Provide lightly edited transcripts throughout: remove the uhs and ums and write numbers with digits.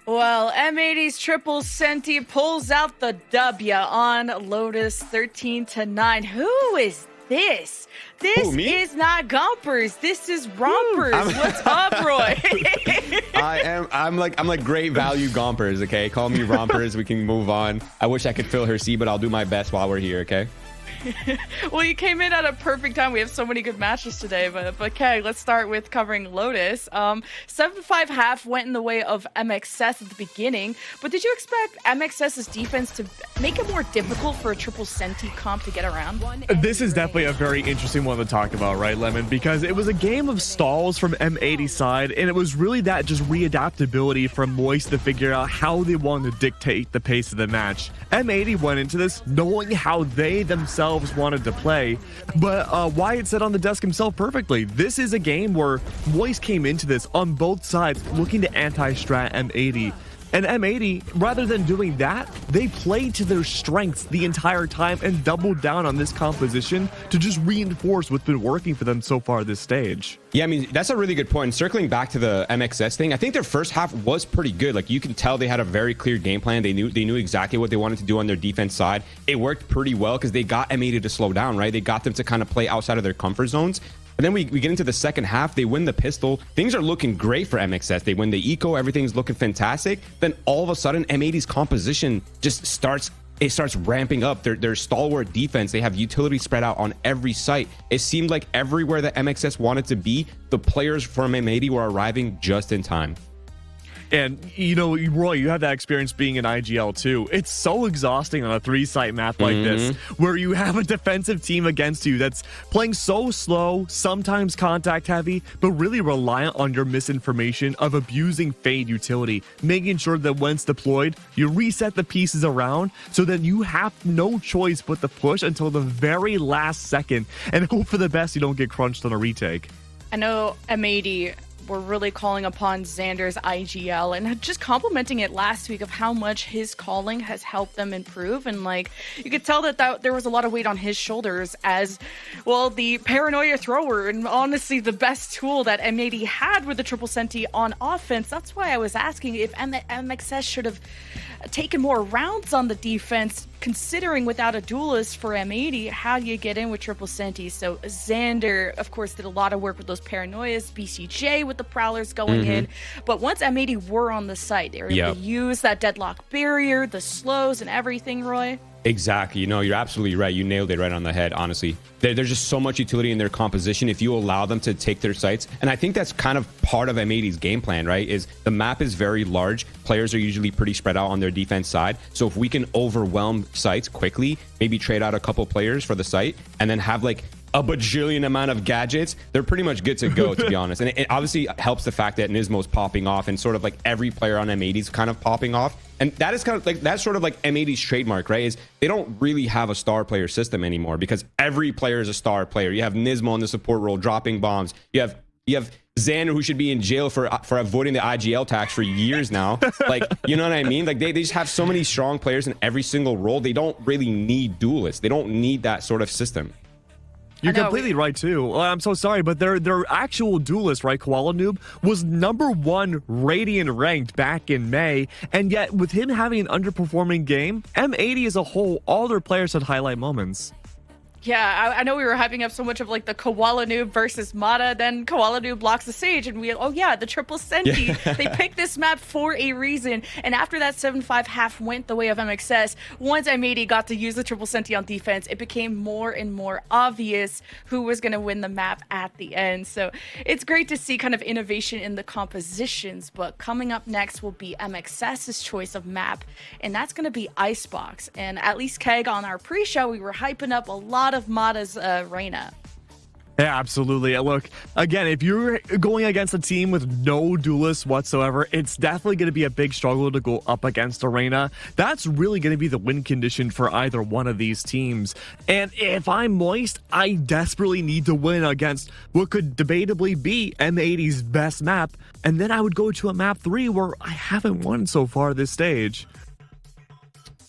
Well, M80's Triple Senti pulls out the W on Lotus 13-9. Who is this? This is not Gompers. This is Rompers. What's up, Roy? I'm like great value Gompers, okay? Call me Rompers. We can move on. I wish I could fill her C, but I'll do my best while we're here, okay? Well, you came in at a perfect time. We have so many good matches today, but okay, let's start with covering Lotus. 7-5 half went in the way of MXS at the beginning, but did you expect MXS's defense to make it more difficult for a Triple Senti comp to get around? This is definitely a very interesting one to talk about, right, Lemon? Because it was a game of stalls from M80's side, and it was really that just readaptability from Moist to figure out how they wanted to dictate the pace of the match. M80 went into this knowing how they themselves wanted to play, but Wyatt said on the desk himself perfectly, this is a game where Moist came into this on both sides looking to anti-strat M80. And M80, rather than doing that, they played to their strengths the entire time and doubled down on this composition to just reinforce what's been working for them so far this stage. Yeah, I mean, that's a really good point. Circling back to the MXS thing, I think their first half was pretty good. Like, you can tell they had a very clear game plan. They knew exactly what they wanted to do on their defense side. It worked pretty well because they got M80 to slow down, right? They got them to kind of play outside of their comfort zones. And then we get into the second half, they win the pistol. Things are looking great for MXS. They win the eco, everything's looking fantastic. Then all of a sudden, M80's composition just starts ramping up. Their stalwart defense, they have utility spread out on every site. It seemed like everywhere that MXS wanted to be, the players from M80 were arriving just in time. And, you know, Roy, you have that experience being in IGL too. It's so exhausting on a 3-site map like this, where you have a defensive team against you that's playing so slow, sometimes contact heavy, but really reliant on your misinformation of abusing Fade utility, making sure that once deployed, you reset the pieces around so that you have no choice but to push until the very last second and hope for the best you don't get crunched on a retake. I know M80 were really calling upon Xander's IGL and just complimenting it last week of how much his calling has helped them improve. And like, you could tell that there was a lot of weight on his shoulders as well, the paranoia thrower, and honestly the best tool that M80 had with the Triple Senti on offense. That's why I was asking if MXS should have taken more rounds on the defense, considering without a duelist for M80, how do you get in with Triple Senti? So Xander, of course, did a lot of work with those paranoias, BCJ with the prowlers going in, but once M80 were on the site, they were able to use that deadlock barrier, the slows and everything, Roy. Exactly. You know, you're absolutely right. You nailed it right on the head, honestly. There's just so much utility in their composition if you allow them to take their sites. And I think that's kind of part of M80's game plan, right? Is the map is very large. Players are usually pretty spread out on their defense side. So if we can overwhelm sites quickly, maybe trade out a couple players for the site, and then have like a bajillion amount of gadgets, they're pretty much good to go, to be honest. And it obviously helps the fact that Nismo's popping off and sort of like every player on M80's kind of popping off. And that is kind of like, that's sort of like M80's trademark, right? Is they don't really have a star player system anymore because every player is a star player. You have Nismo in the support role dropping bombs. You have Xander, who should be in jail for avoiding the IGL tax for years now. Like, you know what I mean? Like, they just have so many strong players in every single role. They don't really need duelists. They don't need that sort of system. You're completely right, too. I'm so sorry, but their actual duelist, right, Koala Noob, was #1 Radiant ranked back in May, and yet with him having an underperforming game, M80 as a whole, all their players had highlight moments. Yeah, I know we were hyping up so much of like the Koala Noob versus Mata, then Koala Noob blocks the stage, and the Triple Senti. They picked this map for a reason, and after that 7-5 half went the way of MXS, once M80 got to use the Triple Senti on defense, it became more and more obvious who was going to win the map at the end. So it's great to see kind of innovation in the compositions, but coming up next will be MXS's choice of map, and that's going to be Icebox. And at least Keg, on our pre-show, we were hyping up a lot of Mata's Reyna. Yeah, absolutely. Look, again, if you're going against a team with no duelists whatsoever, it's definitely going to be a big struggle to go up against Arena. That's really going to be the win condition for either one of these teams. And if I'm Moist, I desperately need to win against what could debatably be M80's best map. And then I would go to a map 3 where I haven't won so far this stage.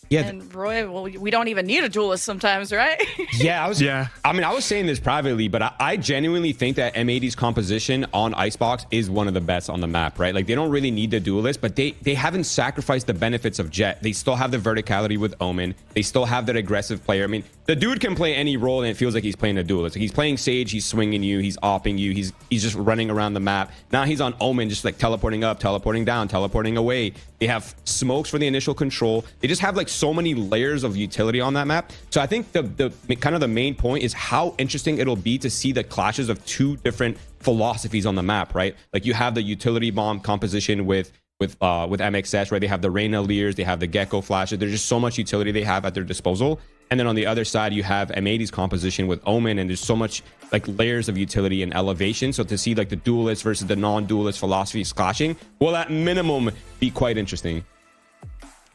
Yeah. And Roy, well, we don't even need a duelist sometimes, right? Yeah, I mean, I was saying this privately, but I genuinely think that M80's composition on Icebox is one of the best on the map, right? Like, they don't really need the duelist, but they haven't sacrificed the benefits of Jet. They still have the verticality with Omen. They still have that aggressive player. I mean, the dude can play any role, and it feels like he's playing a duelist. Like, he's playing Sage, he's swinging you, he's opping you, he's just running around the map. Now he's on Omen, just like teleporting up, teleporting down, teleporting away. They have smokes for the initial control. They just have like so many layers of utility on that map. So I think the kind of the main point is how interesting it'll be to see the clashes of two different philosophies on the map, right? Like, you have the utility bomb composition with MXS, right? They have the Reyna Leers, they have the Gecko flashes. There's just so much utility they have at their disposal. And then on the other side, you have M80's composition with Omen, and there's so much like layers of utility and elevation. So to see like the duelist versus the non-duelist philosophies clashing will at minimum be quite interesting.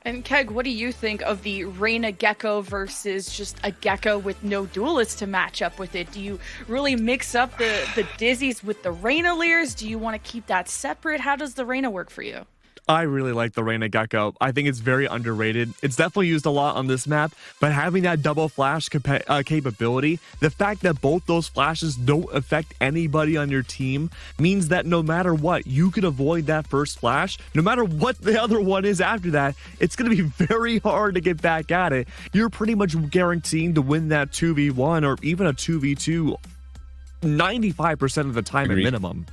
And Keg, what do you think of the Reyna Gecko versus just a Gecko with no duelist to match up with it? Do you really mix up the Dizzies with the Reyna Leers? Do you want to keep that separate? How does the Reyna work for you? I really like the Reyna Gecko. I think it's very underrated. It's definitely used a lot on this map, but having that double flash capability, the fact that both those flashes don't affect anybody on your team means that no matter what, you can avoid that first flash. No matter what the other one is after that, it's going to be very hard to get back at it. You're pretty much guaranteeing to win that 2v1 or even a 2v2 95% of the time at minimum.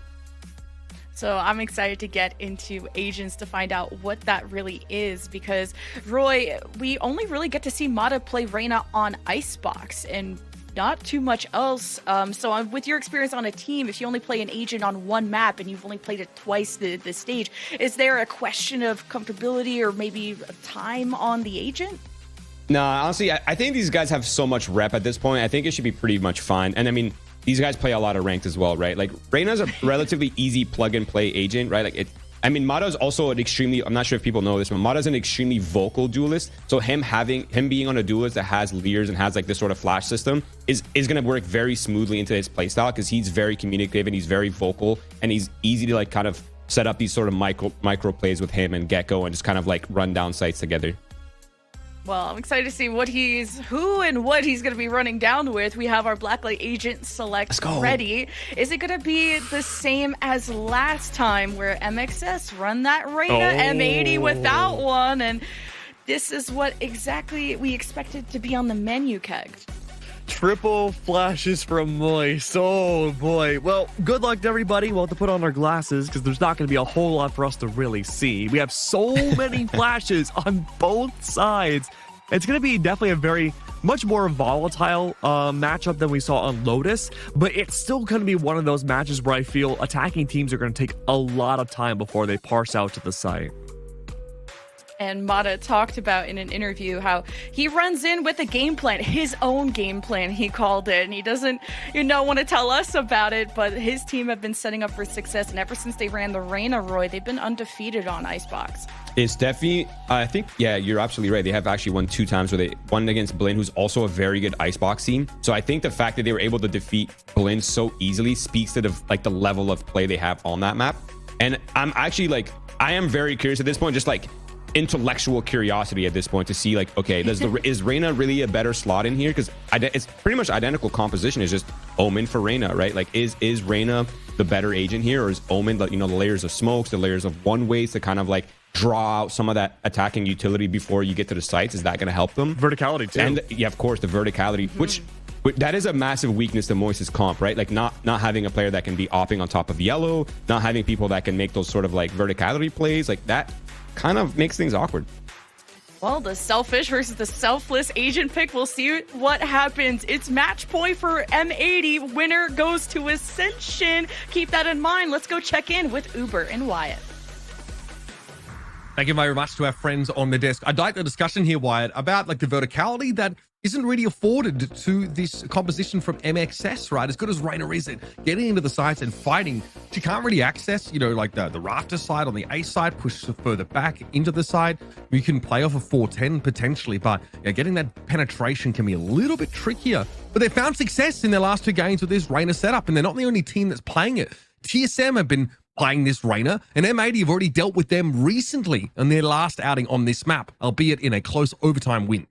So I'm excited to get into Agents to find out what that really is, because Roy, we only really get to see Mata play Reyna on Icebox and not too much else. So with your experience on a team, if you only play an agent on one map and you've only played it twice the stage, is there a question of comfortability or maybe time on the agent? No, honestly, I think these guys have so much rep at this point. I think it should be pretty much fine. And I mean, these guys play a lot of ranked as well, right? Like, Reyna's a relatively easy plug and play agent, right? Like, I mean, Mata's also an extremely, I'm not sure if people know this, but Mata's an extremely vocal duelist. So him being on a duelist that has Leers and has like this sort of flash system is going to work very smoothly into his playstyle, because he's very communicative and he's very vocal, and he's easy to like kind of set up these sort of micro plays with him and Gecko and just kind of like run down sites together. Well, I'm excited to see who and what he's going to be running down with. We have our Blacklight agent select ready. Is it going to be the same as last time, where MXS run that Reyna M80 without one? And this is what exactly we expected to be on the menu, Keg. Triple flashes from Moist. Oh boy. Well, good luck to everybody. We'll have to put on our glasses, because there's not going to be a whole lot for us to really see. We have so many flashes on both sides. It's going to be definitely a very much more volatile matchup than we saw on Lotus, but it's still going to be one of those matches where I feel attacking teams are going to take a lot of time before they parse out to the site. And Mata talked about in an interview how he runs in with a game plan, his own game plan, he called it. And he doesn't, want to tell us about it, but his team have been setting up for success. And ever since they ran the Reyna, Roy, they've been undefeated on Icebox. It's definitely, I think, yeah, you're absolutely right. They have actually won 2 times where they won against Blinn, who's also a very good Icebox team. So I think the fact that they were able to defeat Blinn so easily speaks to the level of play they have on that map. And I'm actually like, I am very curious at this point, just like intellectual curiosity at this point, to see like, okay, is Reyna really a better slot in here? Because it's pretty much identical composition. It's just Omen for Reyna, right? Like, is Reyna the better agent here, or is Omen the layers of smokes, the layers of one ways to kind of like draw out some of that attacking utility before you get to the sites? Is that going to help them? Verticality too. And yeah, of course, the verticality, which that is a massive weakness to Moist's comp, right? Like, not having a player that can be opping on top of yellow, not having people that can make those sort of like verticality plays, like that kind of makes things awkward. Well, the selfish versus the selfless agent pick. We'll see what happens. It's match point for M80. Winner goes to Ascension. Keep that in mind. Let's go check in with Uber and Wyatt. Thank you very much to our friends on the desk. I'd like the discussion here, Wyatt, about like the verticality that isn't really afforded to this composition from MXS, right? As good as Reyna is at getting into the sites and fighting, she can't really access, like the rafter side on the A side, push further back into the side. You can play off a 410 potentially, but getting that penetration can be a little bit trickier. But they found success in their last 2 games with this Reyna setup, and they're not the only team that's playing it. TSM have been playing this Reina, and M80 have already dealt with them recently in their last outing on this map, albeit in a close overtime win.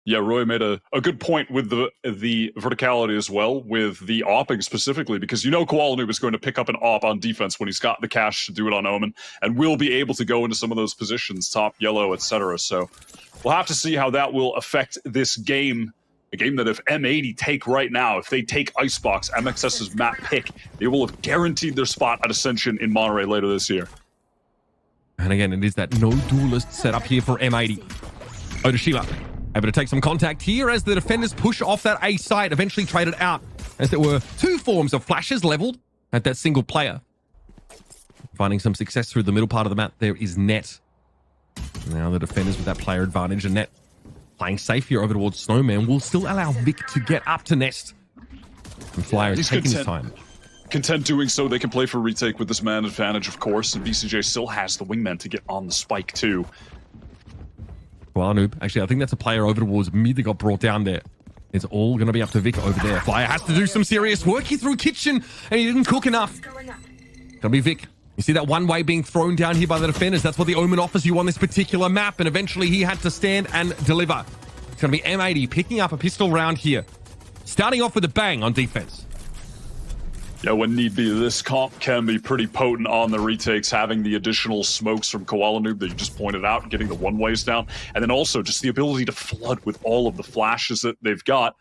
Yeah, Roy made a good point with the verticality as well, with the opping specifically, because you know Koala Noob is going to pick up an op on defense when he's got the cash to do it on Omen, and will be able to go into some of those positions, top, yellow, etc. So we'll have to see how that will affect this game. A game that if M80 take right now, if they take Icebox, MXS's map pick, they will have guaranteed their spot at Ascension in Monterey later this year. And again, it is that no duelist setup here for M80. Otoshima able to take some contact here as the defenders push off that A site, eventually traded out as there were two forms of flashes leveled at that single player. Finding some success through the middle part of the map, there is Net. Now the defenders with that player advantage, and Net playing safe here over towards Snowman will still allow Vic to get up to Nest. And Flyer is taking his time. Content doing so, they can play for retake with this man advantage, of course, and BCJ still has the wingman to get on the spike too. Well, Noob, actually, I think that's a player over towards mid that got brought down there. It's all going to be up to Vic over there. Flyer has to do some serious work. He threw Kitchen, and he didn't cook enough. Gonna be Vic. You see that one way being thrown down here by the defenders. That's what the Omen offers you on this particular map, and eventually he had to stand and deliver. It's going to be M80 picking up a pistol round here. Starting off with a bang on defense. Yeah, when need be, this comp can be pretty potent on the retakes, having the additional smokes from Koala Noob that you just pointed out, getting the one-ways down, and then also just the ability to flood with all of the flashes that they've got,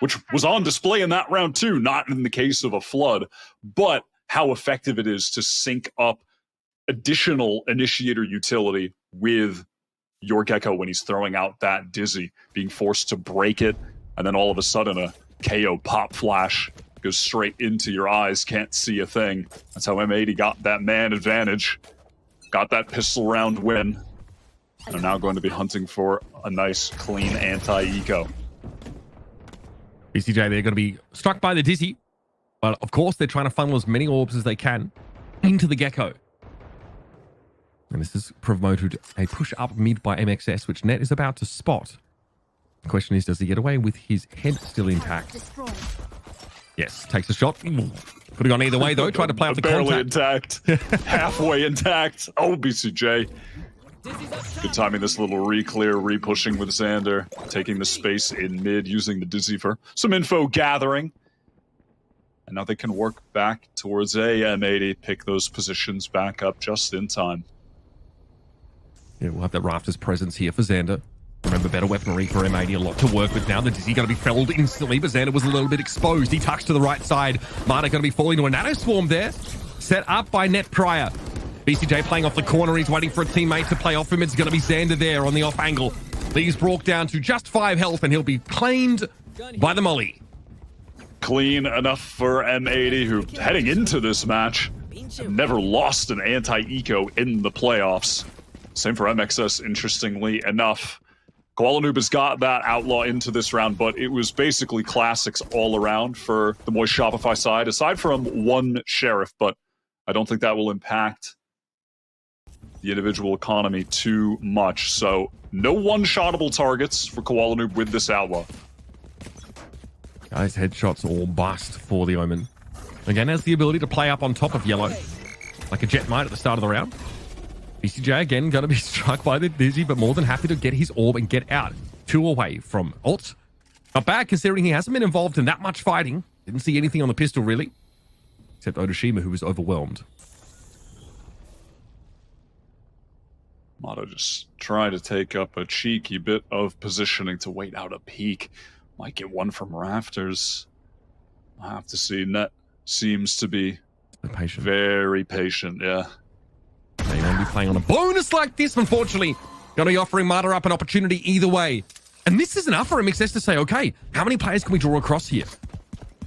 which was on display in that round too, not in the case of a flood, but how effective it is to sync up additional initiator utility with your Gecko when he's throwing out that Dizzy, being forced to break it, and then all of a sudden a KO pop flash goes straight into your eyes, can't see a thing. That's how M80 got that man advantage, got that pistol round win, and are now going to be hunting for a nice, clean anti-eco. BCJ, they're going to be struck by the Dizzy, but of course they're trying to funnel as many orbs as they can into the Gecko. And this is promoted a push up mid by MXS, which Net is about to spot. The question is, does he get away with his head still intact? Yes, takes a shot. Could have gone either way, though. Tried to play off the barely contact. intact. Halfway intact. Oh, BCJ. Good timing, this little re-clear, re-pushing with Xander. Taking the space in mid, using the Dizzy for some info gathering. And now they can work back towards M80, pick those positions back up just in time. Yeah, we'll have that Rafters presence here for Xander. Remember, better weaponry for M80, a lot to work with now. The Dizzy going to be felled instantly, but Xander was a little bit exposed. He tucks to the right side. Marta going to be falling to a nano swarm there. Set up by Net Prior. BCJ playing off the corner. He's waiting for a teammate to play off him. It's going to be Xander there on the off angle. He's brought down to just 5 health, and he'll be claimed by the Molly. Clean enough for M80, who, heading into this match, have never lost an anti-eco in the playoffs. Same for MXS, interestingly enough. Koala Noob has got that outlaw into this round, but it was basically classics all around for the Moist Shopify side, aside from one Sheriff, but I don't think that will impact the individual economy too much. So no one-shottable targets for Koala Noob with this outlaw. Guys, headshots all bust for the Omen. Again, has the ability to play up on top of yellow, like a Jet might at the start of the round. BCJ again going to be struck by the Dizzy, but more than happy to get his orb and get out. 2 away from ult. Not bad considering he hasn't been involved in that much fighting. Didn't see anything on the pistol really, except Otoshima, who was overwhelmed. Mata just trying to take up a cheeky bit of positioning to wait out a peek. Might get one from Rafters. I'll have to see. Net seems to be very patient, yeah. They won't be playing on a bonus like this, unfortunately. Going to be offering Marta up an opportunity either way. And this is enough for MXS to say, okay, how many players can we draw across here?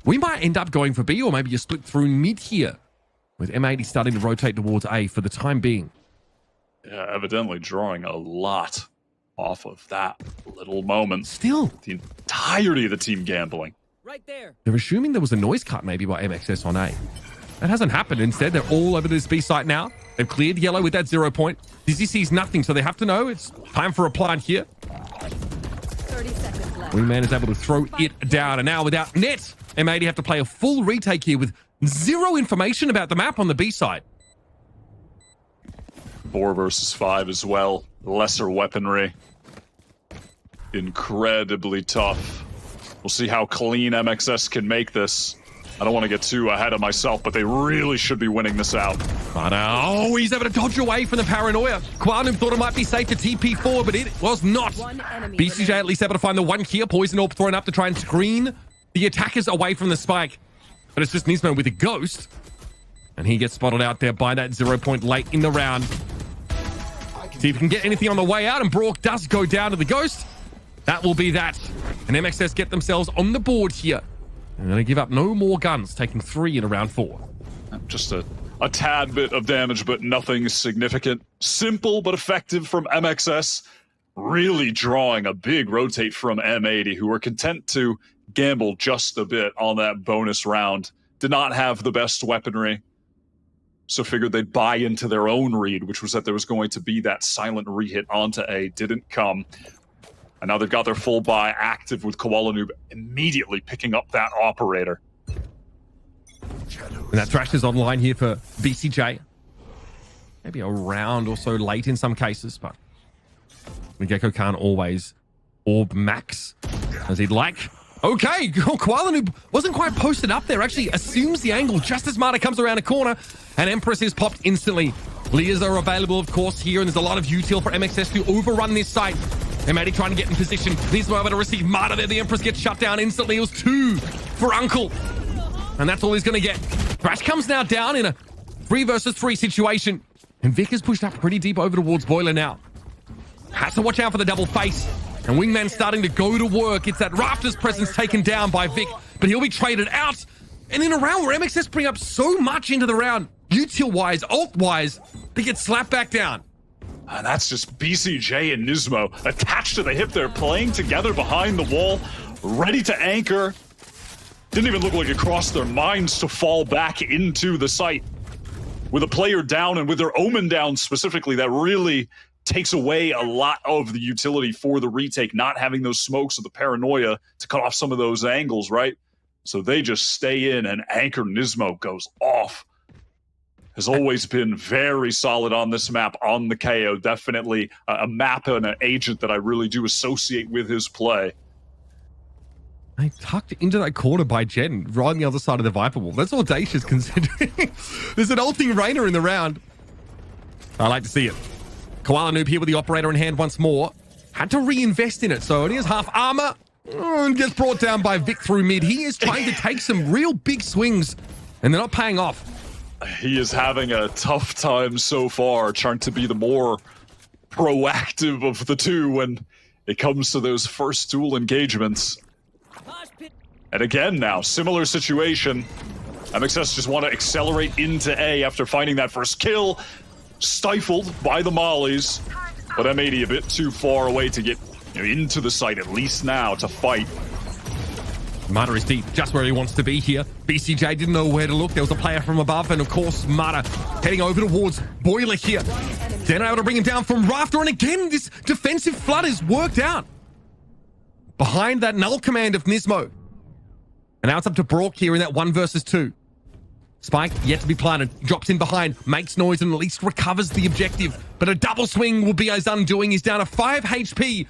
We might end up going for B, or maybe a split through mid here, with M80 starting to rotate towards A for the time being. Yeah, evidently drawing a lot off of that little moment. Still, the entirety of the team gambling. Right there. They're assuming there was a noise cut maybe by MXS on A. That hasn't happened. Instead, they're all over this B site now. They've cleared yellow with that 0 point. Dizzy sees nothing, so they have to know it's time for a plant here. 30 seconds left. Wingman is able to throw it down, and now without Net, M80 have to play a full retake here with Zero information about the map on the B side. 4 versus 5 as well. Lesser weaponry. Incredibly tough. We'll see how clean MXS can make this. I don't want to get too ahead of myself, but they really should be winning this out. But he's able to dodge away from the paranoia. Quantum thought it might be safe to TP4, but it was not. BCJ at least able to find the one here. Poison Orb thrown up to try and screen the attackers away from the spike. But it's just Nismo with a ghost. And he gets spotted out there by that 0 point late in the round. See if he can get anything on the way out, and Brock does go down to the ghost. That will be that. And MXS get themselves on the board here. And they give up no more guns, taking 3 in round 4. Just a tad bit of damage, but nothing significant. Simple but effective from MXS. Really drawing a big rotate from M80, who were content to gamble just a bit on that bonus round. Did not have the best weaponry, so figured they'd buy into their own read, which was that there was going to be that silent rehit onto A. Didn't come. And now they've got their full buy active with Koala Noob immediately picking up that operator. And that Thrash is online here for BCJ. Maybe a round or so late in some cases, but Gecko can't always orb max as he'd like. Okay, Koala Noob wasn't quite posted up there. Actually assumes the angle just as Marta comes around a corner, and Empress is popped instantly. Leas are available, of course, here, and there's a lot of util for MXS to overrun this site. M80 trying to get in position. Nismo able to receive Marta there. The Empress gets shut down instantly. It was 2 for Uncle. And that's all he's going to get. Thrash comes now down in a 3 versus 3 situation. And Vic is pushed up pretty deep over towards Boiler now. Has to watch out for the double face. And Wingman's starting to go to work. It's that Rafters presence taken down by Vic. But he'll be traded out. And in a round where MXS bring up so much into the round, util-wise, ult-wise, they get slapped back down. And that's just BCJ and Nismo attached to the hip. They're playing together behind the wall, ready to anchor. Didn't even look like it crossed their minds to fall back into the site. With a player down and with their Omen down specifically, that really takes away a lot of the utility for the retake, not having those smokes or the paranoia to cut off some of those angles, right? So they just stay in, and anchor Nismo goes off. Has always been very solid on this map, on the KO. Definitely a map and an agent that I really do associate with his play. They tucked into that corner by Jen, right on the other side of the Viper wall. That's audacious considering there's an ulting Rainer in the round. I like to see it. Koala Noob here with the operator in hand once more. Had to reinvest in it, so it is half armor. And gets brought down by Vic through mid. He is trying to take some real big swings, and they're not paying off. He is having a tough time so far, trying to be the more proactive of the two when it comes to those first duel engagements. And again now, similar situation. MXS just want to accelerate into A after finding that first kill. Stifled by the mollies, but M80 a bit too far away to get into the site, at least now, to fight. Marta is deep, just where he wants to be here. BCJ didn't know where to look. There was a player from above, and of course, Marta heading over towards Boiler here. Then able to bring him down from Rafter, and again, this defensive flood is worked out. Behind that null command of Nismo. And now it's up to Brock here in that 1 versus 2. Spike yet to be planted, drops in behind, makes noise, and at least recovers the objective. But a double swing will be his undoing. He's down to 5 HP.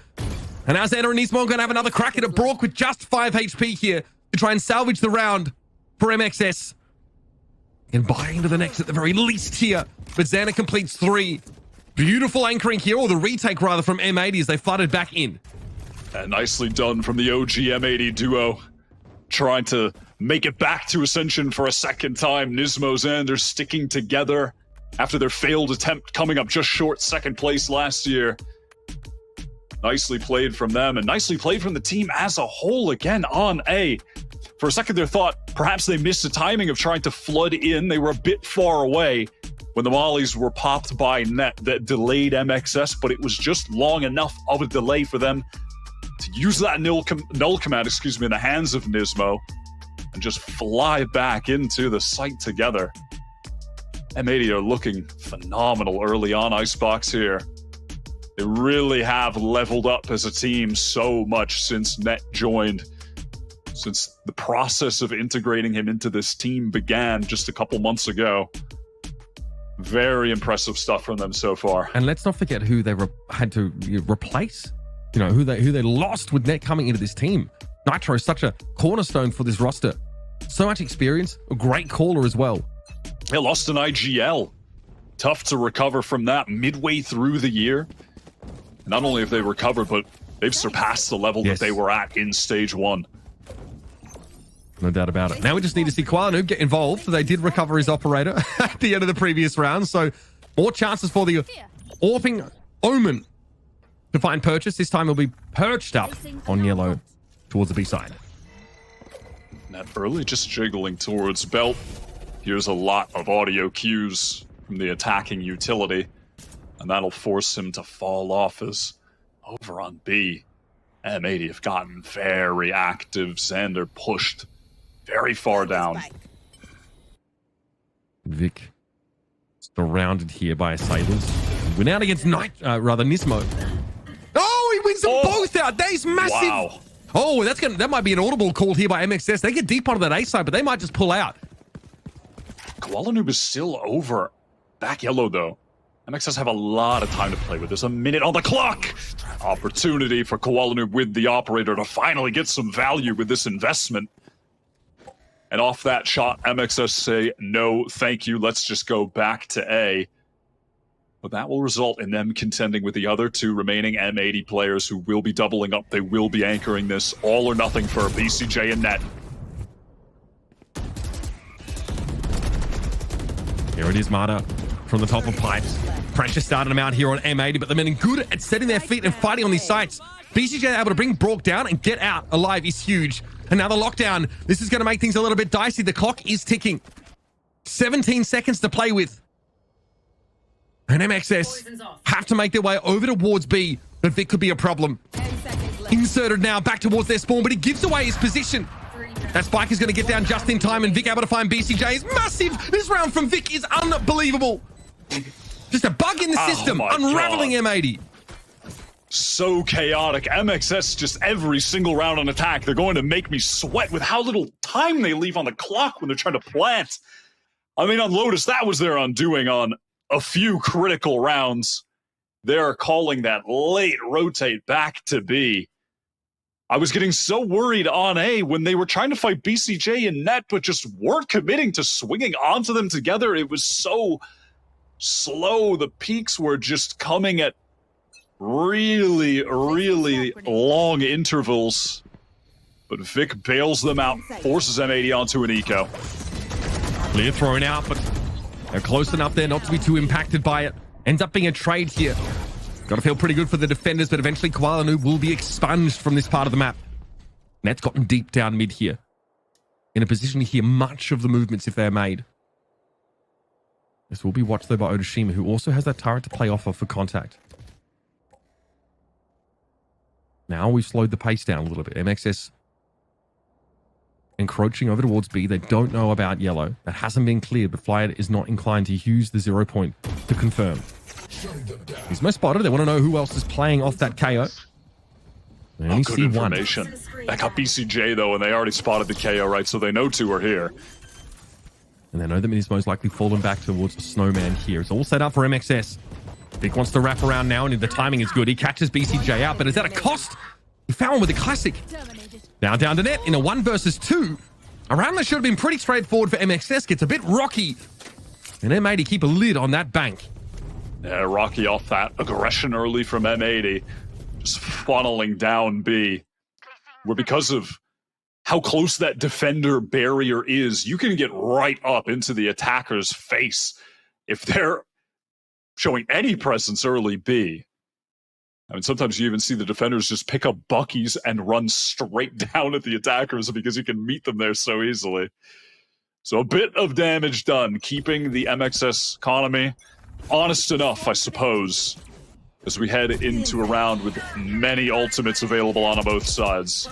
And Alexander and Nismo are going to have another crack at it. Brock with just 5 HP here to try and salvage the round for MXS. And buy into the next at the very least here. But Xana completes 3. Beautiful anchoring here, or the retake rather, from M80 as they flooded back in. And nicely done from the OG M80 duo. Trying to make it back to Ascension for a second time. Nismo, Xander sticking together after their failed attempt, coming up just short second place last year. Nicely played from them, and nicely played from the team as a whole again on A. For a second there, thought perhaps they missed the timing of trying to flood in. They were a bit far away when the mollies were popped by net that delayed MXS, but it was just long enough of a delay for them to use that null command, in the hands of Nismo and just fly back into the site together. M80 are looking phenomenal early on, Icebox here. They really have leveled up as a team so much since Net joined. since the process of integrating him into this team began just a couple months ago. Very impressive stuff from them so far. And let's not forget who they had to replace. You know, who they lost with Net coming into this team. Nitro is such a cornerstone for this roster. So much experience, a great caller as well. They lost an IGL. Tough to recover from that midway through the year. Not only have they recovered, but they've surpassed the level that they were at in stage 1. No doubt about it. Now we just need to see Koala get involved. They did recover his operator at the end of the previous round, so more chances for the Orping Omen to find purchase. This time he'll be perched up on yellow towards the B side. That early just jiggling towards Belt. Here's a lot of audio cues from the attacking utility, and that'll force him to fall off as over on B. M80 have gotten very active. Xander pushed very far down. Vic surrounded here by Assailants. Went out against Nismo. Oh, he wins them both out. That is massive. Wow. Oh, that might be an audible call here by MXS. They get deep onto that A side, but they might just pull out. Kuala Noob is still over. Back yellow, though. MXS have a lot of time to play with. There's a minute on the clock. Opportunity for Kuala Noob with the operator to finally get some value with this investment. And off that shot, MXS say, no, thank you. Let's just go back to A. But that will result in them contending with the other 2 remaining M80 players who will be doubling up. They will be anchoring this all or nothing for BCJ and Net. Here it is, Marta, from the top of pipes. Pressure started them out here on M80, but the men are good at setting their feet and fighting on these sites. BCJ able to bring Brock down and get out alive is huge. And now the lockdown. This is going to make things a little bit dicey. The clock is ticking. 17 seconds to play with. And MXS have to make their way over towards B, but Vic could be a problem. Inserted now back towards their spawn, but he gives away his position. That spike is going to get down just in time, and Vic able to find BCJ is massive. This round from Vic is unbelievable. Just a bug in the system, unraveling God. M80. So chaotic. MXS just every single round on attack. They're going to make me sweat with how little time they leave on the clock when they're trying to plant. I mean, on Lotus, that was their undoing on a few critical rounds. They're calling that late rotate back to B. I was getting so worried on A when they were trying to fight BCJ and Net, but just weren't committing to swinging onto them together. It was so slow. The peaks were just coming at really, really long intervals. But Vic bails them out, forces M80 onto an eco. Clear thrown out, but they're close enough there not to be too impacted by it. Ends up being a trade here. Got to feel pretty good for the defenders, but eventually Koala Noob will be expunged from this part of the map. Net's gotten deep down mid here. In a position to hear much of the movements if they're made. This will be watched though by Otoshima, who also has that turret to play off of for contact. Now we've slowed the pace down a little bit. MXS encroaching over towards B. They don't know about yellow. That hasn't been cleared, but Flyer is not inclined to use the 0 point to confirm. He's most spotted. They want to know who else is playing off that KO. They only Good see information. That got BCJ though, and they already spotted the KO, right? So they know 2 are here. And they know that he's most likely fallen back towards the snowman here. It's all set up for MXS. Vic wants to wrap around now, and the timing is good. He catches BCJ out, but is that a cost? He found with a classic. Now down to Net in a 1 versus 2. A round that should have been pretty straightforward for MXS. Gets a bit rocky. And M80 keep a lid on that bank. Yeah, Rocky off that aggression early from M80. Just funneling down B. Where because of how close that defender barrier is, you can get right up into the attacker's face if they're showing any presence early B. I mean, sometimes you even see the defenders just pick up Buckies and run straight down at the attackers because you can meet them there so easily. So a bit of damage done, keeping the MXS economy honest enough, I suppose, as we head into a round with many ultimates available on both sides.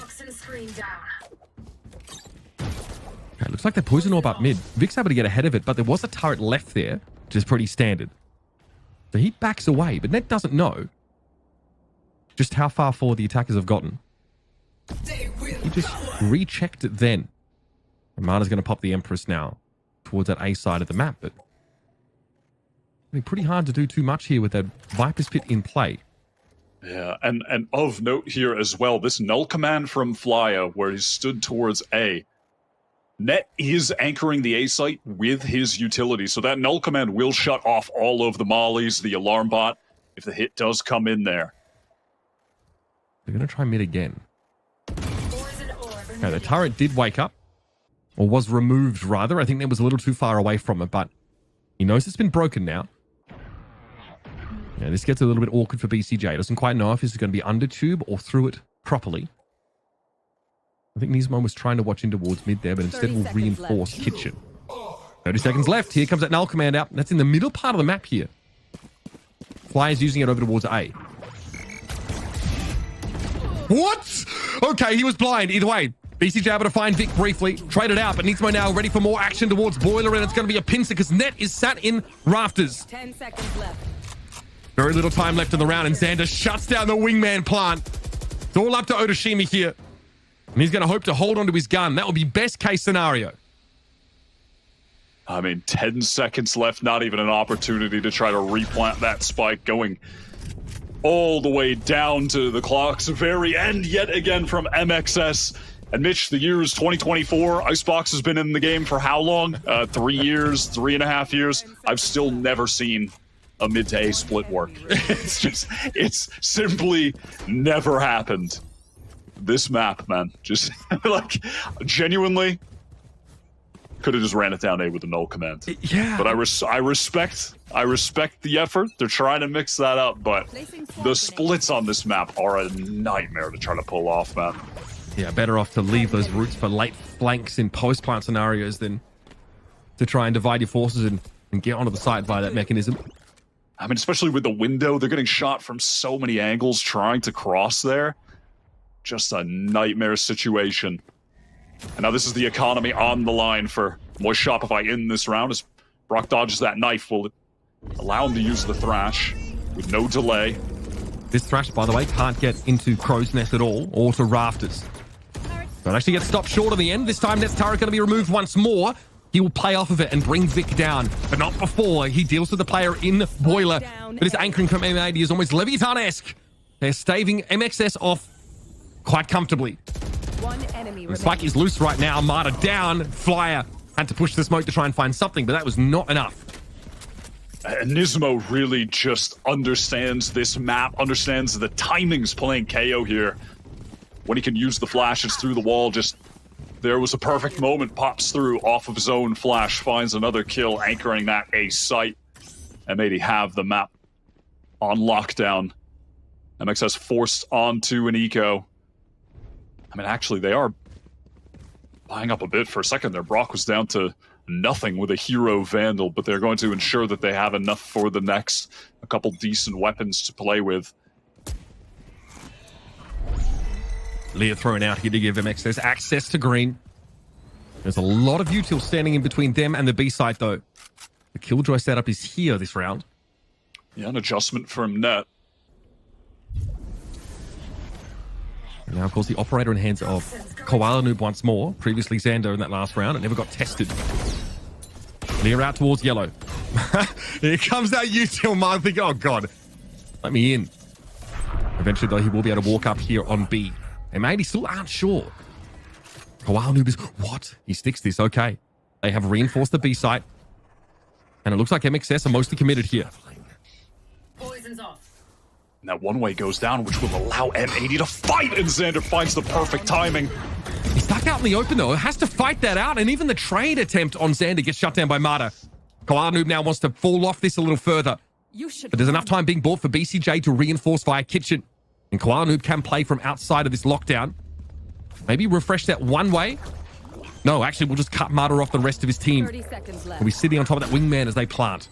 Okay, looks like they're poison orb up mid. Vic's able to get ahead of it, but there was a turret left there, which is pretty standard. So he backs away, but Net doesn't know just how far forward the attackers have gotten. They will He just rechecked it then. And Mada's going to pop the Empress now towards that A side of the map, but I mean, pretty hard to do too much here with that Viper's Pit in play. Yeah, and of note here as well, this null command from Flya, where he stood towards A. Net is anchoring the A site with his utility, so that null command will shut off all of the mollies, the alarm bot, if the hit does come in there. They're going to try mid again. Okay, the turret did wake up, or was removed rather. I think that was a little too far away from it, but he knows it's been broken now. Yeah, this gets a little bit awkward for BCJ. Doesn't quite know if this is going to be under tube or through it properly. I think Nismo was trying to watch in towards mid there, but instead will reinforce kitchen. 30 seconds left. Here comes that null command out. That's in the middle part of the map here. Fly is using it over towards A. What? Okay, he was blind. Either way, BCJ able to find Vic briefly. Trade it out, but Nismo now ready for more action towards Boiler, and it's going to be a pincer because Net is sat in rafters. 10 seconds left. Very little time left in the round, and Xander shuts down the wingman plant. It's all up to Otoshimi here. And he's going to hope to hold onto his gun. That would be best case scenario. I mean, 10 seconds left, not even an opportunity to try to replant that spike, going all the way down to the clock's very end yet again from MXS. And Mitch, the year is 2024. Icebox has been in the game for how long? 3 years, 3.5 years. I've still never seen a mid to A split work. It's simply never happened. This map, man, just like genuinely could have just ran it down A with a null command. Yeah. But I respect the effort. They're trying to mix that up, but the splits on this map are a nightmare to try to pull off, man. Yeah, better off to leave those routes for late flanks in post-plant scenarios than to try and divide your forces and get onto the site via that mechanism. I mean, especially with the window, they're getting shot from so many angles trying to cross there. Just a nightmare situation. And now this is the economy on the line for Moist Shopify in this round as Brock dodges that knife. Will it allow him to use the Thrash with no delay? This Thrash, by the way, can't get into Crow's Nest at all or to rafters. So it actually gets stopped short in the end. This time, Net's turret going to be removed once more. He will play off of it and bring Vic down, but not before he deals with the player in Boiler. But his anchoring from M80 is almost Leviathan-esque. They're staving MXS off quite comfortably. One enemy The spike is loose right now. Marta down. Flyer had to push the smoke to try and find something, but that was not enough. Nismo really just understands this map, understands the timings playing KO here. When he can use the flashes through the wall, just there was a perfect moment, pops through off of his own flash, finds another kill, anchoring that A site. M80 have the map on lockdown. MXS forced onto an eco. I mean, actually, they are buying up a bit for a second there. Brock was down to nothing with a hero Vandal, but they're going to ensure that they have enough for the next. A couple decent weapons to play with. Leah thrown out here to give MXS access to green. There's a lot of util standing in between them and the B site, though. The Killjoy setup is here this round. Yeah, an adjustment from Net. And now, of course, the operator in hands of Koala Noob once more. Previously Xander in that last round. It never got tested. Leah out towards yellow. Here comes that util mark. Think, oh, God. Let me in. Eventually, though, he will be able to walk up here on B. And maybe still aren't sure. Koala Noob is... What? He sticks this. Okay. They have reinforced the B site. And it looks like MXS are mostly committed here. Poison's off. And that one way goes down, which will allow M80 to fight, and Xander finds the perfect timing. He's stuck out in the open, though. Has to fight that out, and even the trade attempt on Xander gets shut down by Marta. Koala Noob now wants to fall off this a little further. But there's enough time being bought for BCJ to reinforce via kitchen. And Koala Noob can play from outside of this lockdown. Maybe refresh that one way. No, actually, we'll just cut Marta off the rest of his team. 30 seconds left. He'll be sitting on top of that wingman as they plant.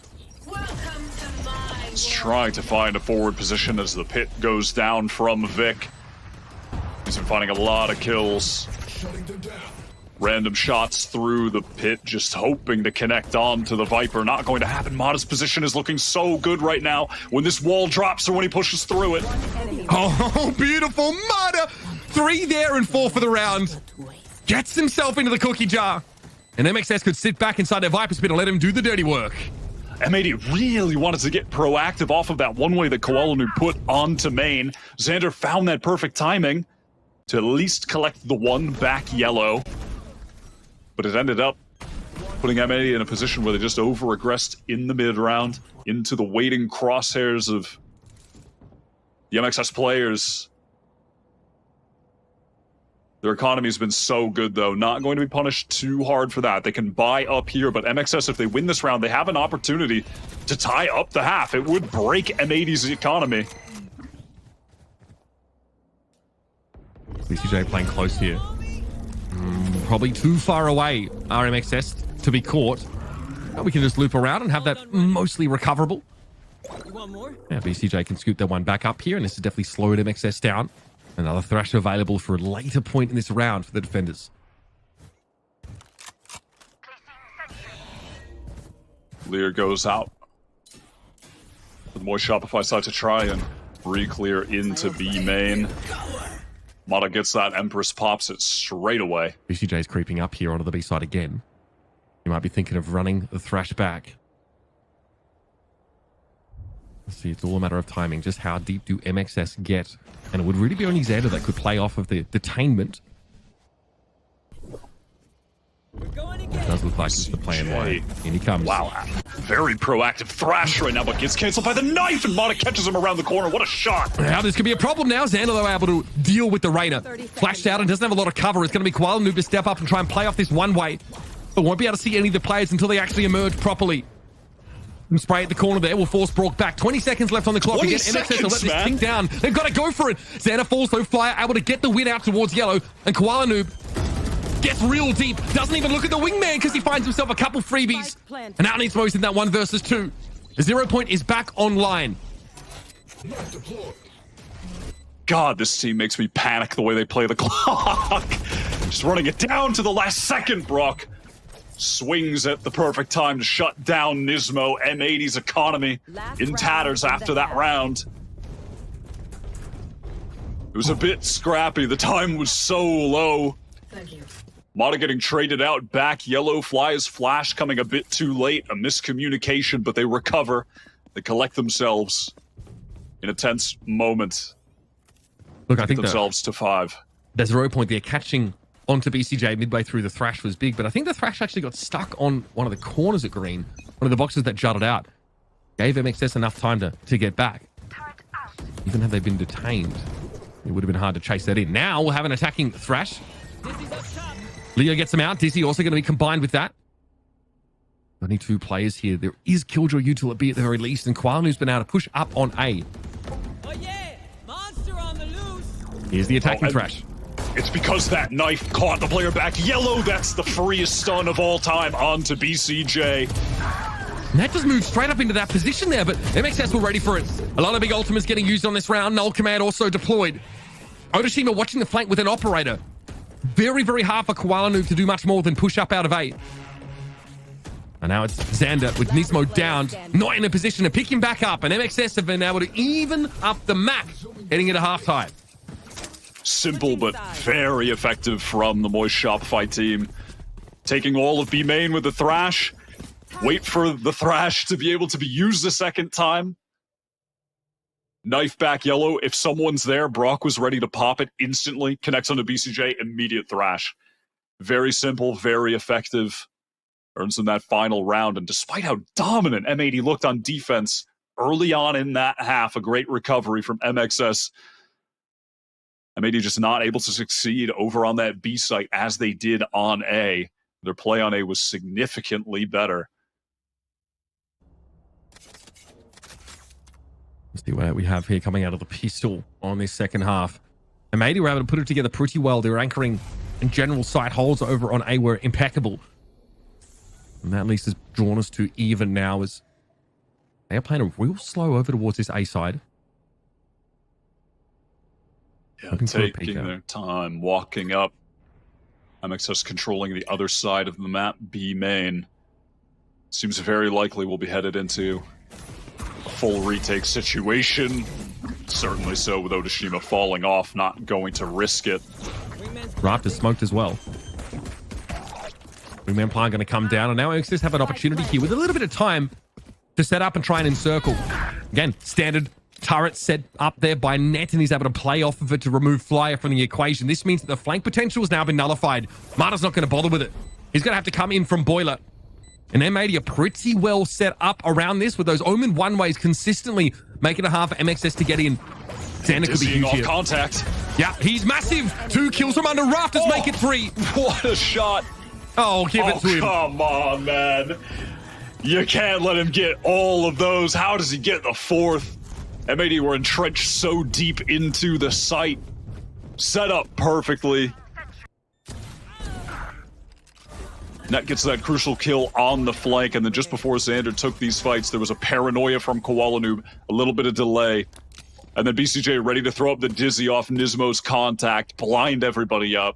He's trying to find a forward position as the pit goes down from Vic. He's been finding a lot of kills. Random shots through the pit, just hoping to connect on to the Viper. Not going to happen. Mata's position is looking so good right now when this wall drops or when he pushes through it. Oh, beautiful. Mata 3 there and 4 for the round. Gets himself into the cookie jar. And MXS could sit back inside their Viper Spit and let him do the dirty work. M80 really wanted to get proactive off of that one way that Koalanu put onto main. Xander found that perfect timing to at least collect the one back yellow. But it ended up putting M80 in a position where they just over-aggressed in the mid-round into the waiting crosshairs of the MXS players. Their economy's been so good, though. Not going to be punished too hard for that. They can buy up here, but MXS, if they win this round, they have an opportunity to tie up the half. It would break M80's economy. VCJ playing close here. Probably too far away, RMXS, to be caught. But we can just loop around and have that mostly recoverable. Yeah, VCJ can scoop that one back up here, and this has definitely slowed MXS down. Another Thrash available for a later point in this round for the defenders. Lear goes out. The more Shopify side to try and re-clear into B main. Mata gets that, Empress pops it straight away. VCJ is creeping up here onto the B side again. You might be thinking of running the Thrash back. Let's see, it's all a matter of timing. Just how deep do MXS get? And it would really be only Xander that could play off of the detainment. It does look like it's the plan why. In he comes. Wow, very proactive Thrash right now, but gets canceled by the knife, and Mata catches him around the corner. What a shot! Now this could be a problem now. Xander, though, able to deal with the Reyna. Flashed out and doesn't have a lot of cover. It's going to be Koalanu to step up and try and play off this one way. But won't be able to see any of the players until they actually emerge properly. And spray at the corner there will force Brock back. 20 seconds left on the clock. 20 MXS seconds, will let this man. tick down. They've got to go for it. Xander falls though. Flyer able to get the win out towards yellow. And Koalanu gets real deep. Doesn't even look at the wingman because he finds himself a couple freebies. And now needs most in that 1 versus 2. The 0 point is back online. God, this team makes me panic the way they play the clock. Just running it down to the last second, Brock. Swings at the perfect time to shut down Nismo. M80's economy in tatters after that round. It was a bit scrappy. The time was so low. Thank you. Mata getting traded out back. Yellow flies flash coming a bit too late. A miscommunication, but they recover. They collect themselves in a tense moment. Look, I think themselves to 5. the 0 point there catching onto BCJ midway through the Thrash was big, but I think the Thrash actually got stuck on one of the corners at green, one of the boxes that jutted out. Gave MXS enough time to get back. Even had they been detained, it would have been hard to chase that in. Now we'll have an attacking Thrash. Leo gets him out. Dizzy also going to be combined with that. Only 2 players here. There is Killjoy Util at B at the very least, and Kwalu's been able to push up on A. Oh yeah, monster on the loose. Here's the attacking Thrash. It's because that knife caught the player back. Yellow, that's the freest stun of all time onto BCJ. And that just moved straight up into that position there, but MXS were ready for it. A lot of big ultimates getting used on this round. Null Command also deployed. Otoshima watching the flank with an operator. Very, very hard for Koalanu to do much more than push up out of A. And now it's Xander with Nismo down, not in a position to pick him back up, and MXS have been able to even up the map heading into halftime. Simple but very effective from the Moist Shopify team. Taking all of B main with the Thrash. Wait for the Thrash to be able to be used a second time. Knife back yellow. If someone's there, Brock was ready to pop it instantly. Connects onto BCJ, immediate Thrash. Very simple, very effective. Earns them that final round. And despite how dominant M80 looked on defense early on in that half, a great recovery from MXS. M80 just not able to succeed over on that B site as they did on A. Their play on A was significantly better. Let's see what we have here coming out of the pistol on this second half. M80 were able to put it together pretty well. They were anchoring in general site holes over on A were impeccable. And that at least has drawn us to even now as they are playing a real slow over towards this A side. Yeah, taking their time, walking up. MXS controlling the other side of the map, B main. Seems very likely we'll be headed into a full retake situation. Certainly so, with Odashima falling off, not going to risk it. Raft is smoked as well. Wingman Plan going to come down, and now MXS have an opportunity here with a little bit of time to set up and try and encircle. Again, standard turret set up there by Net, and he's able to play off of it to remove Flyer from the equation. This means that the flank potential has now been nullified. Marta's not going to bother with it. He's going to have to come in from Boiler. And M80 are pretty well set up around this with those Omen one-ways consistently making it hard for MXS to get in. Xander could be huge here. Contact. Yeah, he's massive. 2 kills from under Rafters, make it 3. What a shot. Oh, give it to him. Come on, man. You can't let him get all of those. How does he get the 4th? M80 were entrenched so deep into the site. Set up perfectly. Net gets that crucial kill on the flank, and then just before Xander took these fights, there was a paranoia from Koala Noob, a little bit of delay. And then BCJ ready to throw up the Dizzy off Nismo's contact, blind everybody up.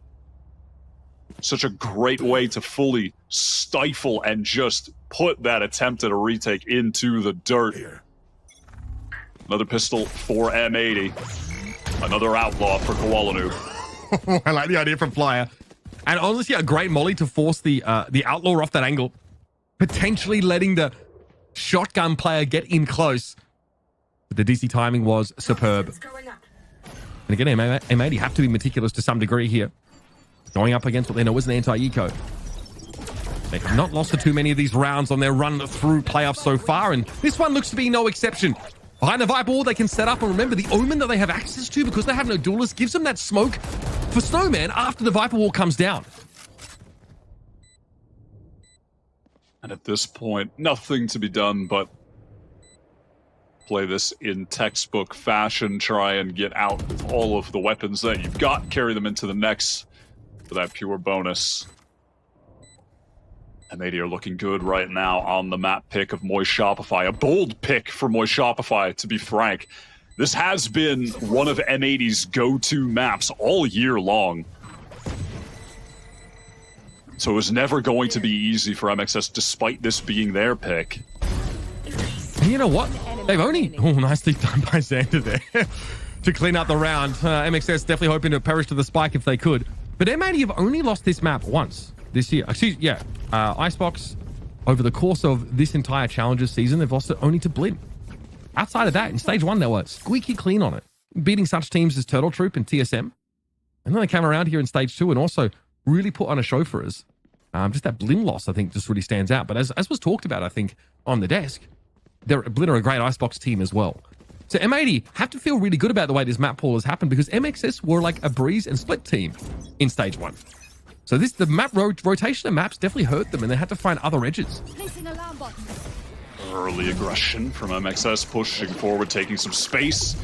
Such a great way to fully stifle and just put that attempt at a retake into the dirt. Another pistol for M80. Another outlaw for Koala Noob. I like the idea from Flyer. And honestly, a great molly to force the outlaw off that angle. Potentially letting the shotgun player get in close. But the DC timing was superb. And again, M80 have to be meticulous to some degree here. Going up against what they know is an anti-eco. They have not lost to too many of these rounds on their run through playoffs so far, and this one looks to be no exception. Behind the Viper wall, they can set up, and remember, the Omen that they have access to, because they have no duelist, gives them that smoke for Snowman after the Viper wall comes down. And at this point, nothing to be done but play this in textbook fashion, try and get out with all of the weapons that you've got, carry them into the next for that pure bonus. M80 are looking good right now on the map pick of Moist Shopify. A bold pick for Moist Shopify, to be frank. This has been one of M80's go-to maps all year long. So it was never going to be easy for MXS, despite this being their pick. And you know what? They've only... Oh, nicely done by Xander there to clean up the round. MXS definitely hoping to perish to the spike if they could. But M80 have only lost this map once this year. Excuse, yeah. Icebox, over the course of this entire Challengers season, they've lost it only to Blim. Outside of that, in stage 1, they were squeaky clean on it, beating such teams as Turtle Troop and TSM. And then they came around here in stage 2 and also really put on a show for us. Just that Blim loss, I think, just really stands out. But as was talked about, I think, on the desk, Blim are a great Icebox team as well. So M80 have to feel really good about the way this map pool has happened, because MXS were like a breeze and split team in stage 1. So the map rotation of maps definitely hurt them, and they had to find other edges. Early aggression from MXS, pushing forward, taking some space.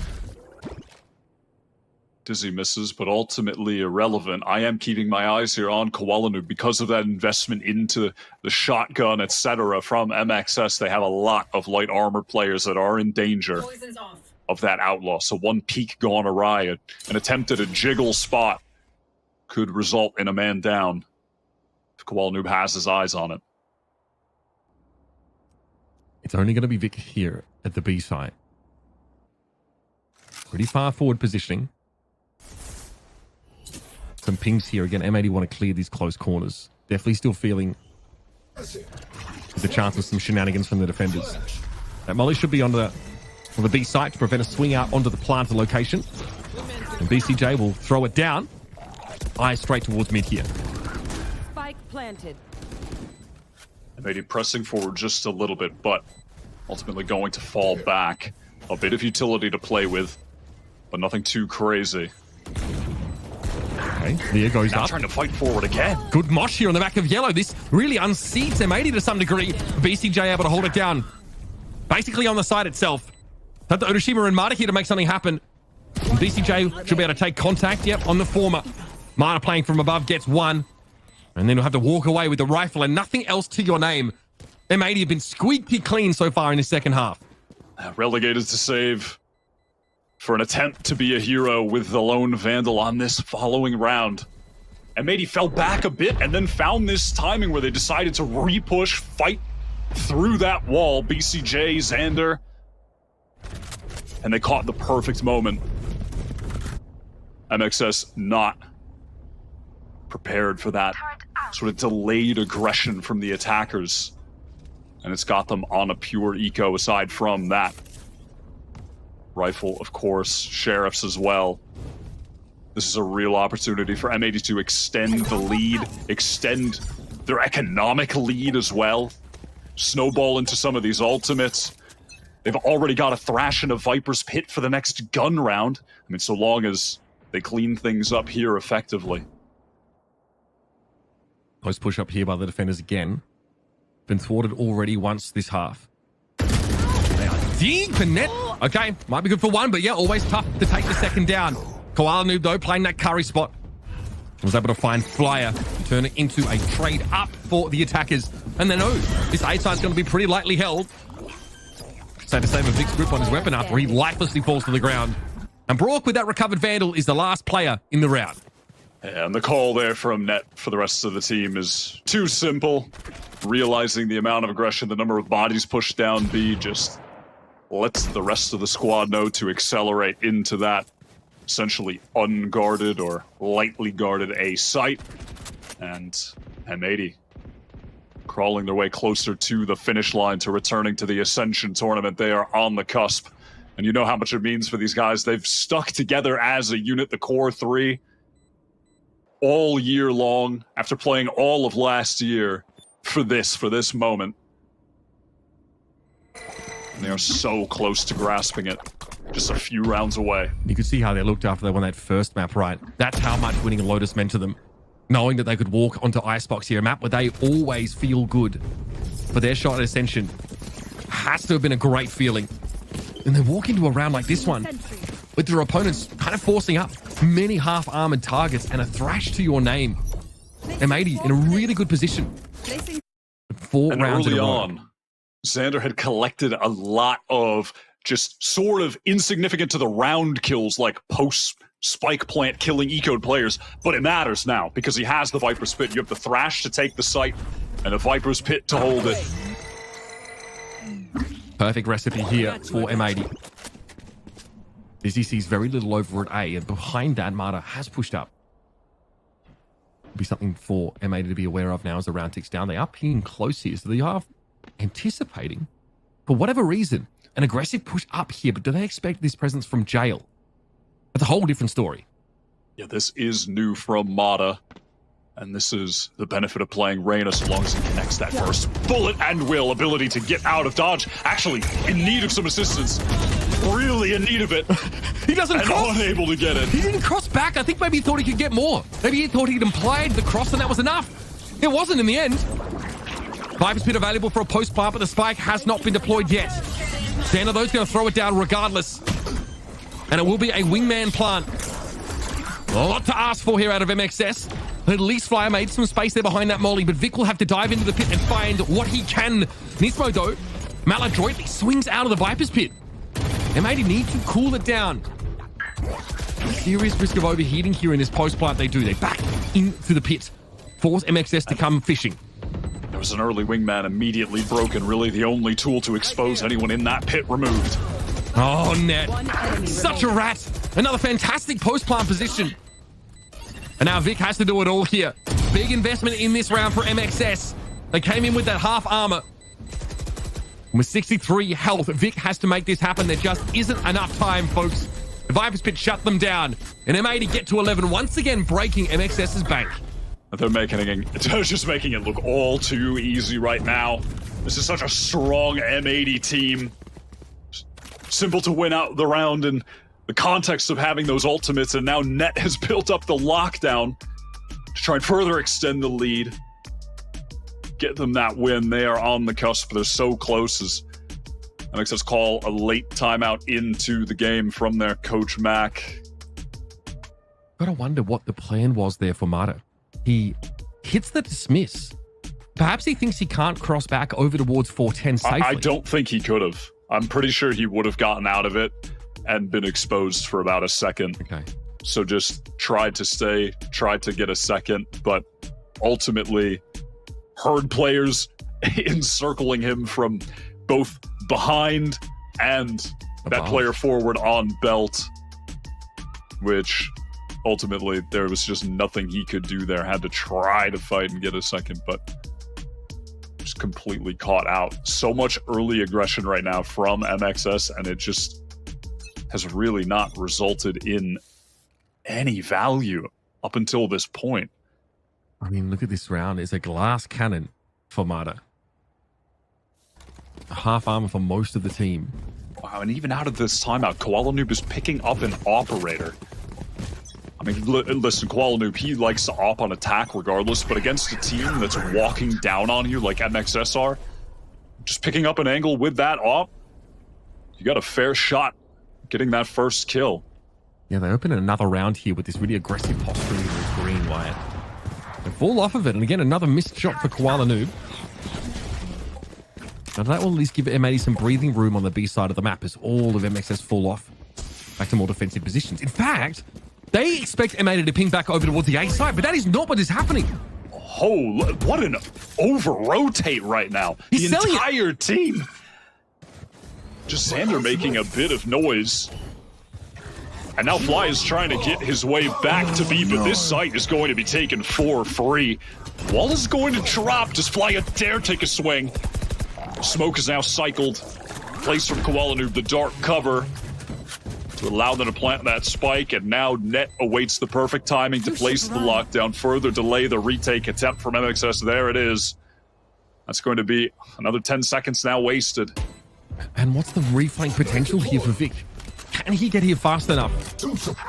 Dizzy misses, but ultimately irrelevant. I am keeping my eyes here on Koala Noob because of that investment into the shotgun, etc. from MXS. They have a lot of light armor players that are in danger of that outlaw. So one peek gone awry, an attempt at a jiggle spot could result in a man down if Koala Noob has his eyes on it. It's only going to be Vic here at the B site. Pretty far forward positioning. Some pings here. Again, M80 want to clear these close corners. Definitely still feeling the chance of some shenanigans from the defenders. That molly should be on the B site to prevent a swing out onto the planter location. And BCJ will throw it down. Eyes straight towards mid here. Spike planted. M80 pressing forward just a little bit, but ultimately going to fall back. A bit of utility to play with, but nothing too crazy. Okay, there goes Now up. trying to fight forward again. Good mosh here on the back of yellow. This really unseats M80 to some degree. BCJ able to hold it down. Basically on the side itself. Have the Odashima and Marta here to make something happen. And BCJ should be able to take contact, yep, on the former. Marta playing from above gets one. And then you'll have to walk away with the rifle and nothing else to your name. M80 have been squeaky clean so far in the second half. Relegated to save for an attempt to be a hero with the lone Vandal on this following round. M80 fell back a bit and then found this timing where they decided to re-push, fight through that wall. BCJ, Xander, and they caught the perfect moment. MXS not prepared for that sort of delayed aggression from the attackers, and it's got them on a pure eco aside from that. Rifle, of course, sheriffs as well. This is a real opportunity for M80 to extend the lead, extend their economic lead as well. Snowball into some of these ultimates. They've already got a Thrash and a Viper's Pit for the next gun round. I mean, so long as they clean things up here effectively. Close push up here by the defenders again. Been thwarted already once this half. They are deep in net. Okay, might be good for one, but yeah, always tough to take the second down. Koala Noob, though, playing that curry spot. Was able to find Flyer, turn it into a trade up for the attackers. And they know this A side's going to be pretty lightly held. Say the same of Vic's grip on his weapon after he lifelessly falls to the ground. And Brock, with that recovered Vandal, is the last player in the round. Yeah, and the call there from Net for the rest of the team is too simple. Realizing the amount of aggression, the number of bodies pushed down B just lets the rest of the squad know to accelerate into that essentially unguarded or lightly guarded A site. And M80 crawling their way closer to the finish line to returning to the Ascension Tournament. They are on the cusp. And you know how much it means for these guys. They've stuck together as a unit, the core three, all year long after playing all of last year for this moment. And they are so close to grasping it. Just a few rounds away. You could see how they looked after they won that first map, right? That's how much winning Lotus meant to them. Knowing that they could walk onto Icebox here, a map where they always feel good for their shot at Ascension. Has to have been a great feeling. And they walk into a round like this one with their opponents kind of forcing up many half-armored targets and a Thrash to your name. M80 in a really good position. 4 rounds early in a row. on, Xander had collected a lot of just sort of insignificant to the round kills, like post-spike plant killing ecoed players. But it matters now because he has the Viper's Pit. You have the Thrash to take the site and the Viper's Pit to hold it. Perfect recipe here for M80. Busy sees very little over at A, and behind that, Marta has pushed up. Be something for M80 to be aware of now as the round ticks down. They are peeing close here, so they are anticipating, for whatever reason, an aggressive push up here. But do they expect this presence from Jail? That's a whole different story. Yeah, this is new from Mata. And this is the benefit of playing Reyna so long as he connects that first bullet and will. Ability to get out of dodge. Actually, in need of some assistance. Really in need of it. He doesn't and cross. unable to get it. He didn't cross back. I think maybe he thought he could get more. Maybe he thought he'd implied the cross and that was enough. It wasn't in the end. Viper's Pit available for a post plant, but the spike has not been deployed yet. Xander, though, is going to throw it down regardless. And it will be a wingman plant. A lot to ask for here out of MXS. At least Flyer made some space there behind that molly, but Vic will have to dive into the pit and find what he can. Nismo, though, maladroitly swings out of the Viper's Pit. M80 need to cool it down. Serious risk of overheating here in this post plant. They do. They back into the pit. Force MXS to come fishing. There was an early wingman immediately broken. Really the only tool to expose anyone in that pit removed. Oh, Net. Such a rat. Another fantastic post plant position. And now Vic has to do it all here. Big investment in this round for MXS. They came in with that half armor. With 63 health, Vic has to make this happen. There just isn't enough time, folks. The Viper's Pit shut them down. And M80 get to 11, once again breaking MXS's bank. They're just making it look all too easy right now. This is such a strong M80 team. Simple to win out the round in the context of having those ultimates, and now Net has built up the lockdown to try and further extend the lead. Get them that win. They are on the cusp. They're so close as MXS call a late timeout into the game from their coach, Mac. Gotta wonder what the plan was there for Mata. He hits the dismiss. Perhaps he thinks he can't cross back over towards 410 safely. I don't think he could have. I'm pretty sure he would have gotten out of it and been exposed for about a second. Okay. So just tried to get a second, but ultimately heard players encircling him from both behind and that player forward on belt, which ultimately there was just nothing he could do there. Had to try to fight and get a second, but just completely caught out. So much early aggression right now from MXS, and it just has really not resulted in any value up until this point. I mean, look at this round. It's a glass cannon for Mata. A half armor for most of the team. Wow, and even out of this timeout, Koala Noob is picking up an operator. I mean, listen, Koala Noob, he likes to op on attack regardless, but against a team that's walking down on you like MXS are, just picking up an angle with that op, you got a fair shot getting that first kill. Yeah, they open another round here with this really aggressive posturing with green Wyatt. They fall off of it, and again, another missed shot for Koala Noob. Now that will at least give M80 some breathing room on the B side of the map as all of MXS fall off back to more defensive positions. In fact, they expect M80 to ping back over towards the A side, but that is not what is happening. Oh, what an over-rotate right now. He's the entire team. Just Xander making a bit of noise. And now Fly is trying to get his way back to B, but this site is going to be taken for free. Wall is going to drop. Does Fly dare take a swing? Smoke is now cycled. Placed from Koala Noob, the dark cover to allow them to plant that spike, and now Net awaits the perfect timing to place the lockdown, further delay the retake attempt from MXS. There it is. That's going to be another 10 seconds now wasted. And what's the reflank potential here for Vic? Can he get here fast enough?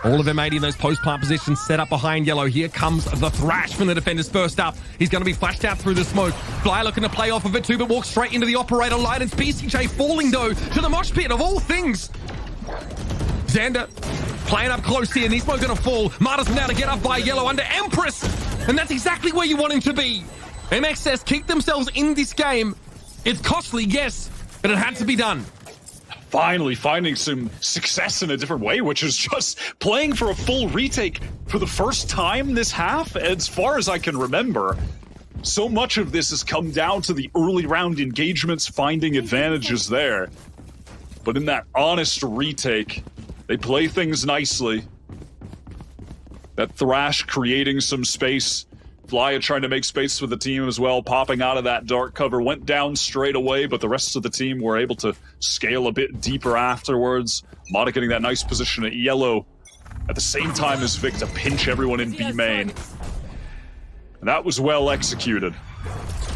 All of M80 in those post-plant positions set up behind yellow. Here comes the thrash from the defenders first up. He's going to be flashed out through the smoke. Fly looking to play off of it too, but walks straight into the operator line. It's BCJ falling, though, to the mosh pit of all things. Xander playing up close here. Nismo going to fall. Marta's now to get up by yellow under Empress. And that's exactly where you want him to be. MXS kicked themselves in this game. It's costly, yes, but it had to be done. Finally finding some success in a different way, which is just playing for a full retake for the first time this half, as far as I can remember. So much of this has come down to the early round engagements, finding advantages there. But in that honest retake, they play things nicely. That Thrash creating some space. Flya trying to make space for the team as well, popping out of that dark cover, went down straight away, but the rest of the team were able to scale a bit deeper afterwards. Mata getting that nice position at yellow at the same time as Vic to pinch everyone in B main. And that was well executed.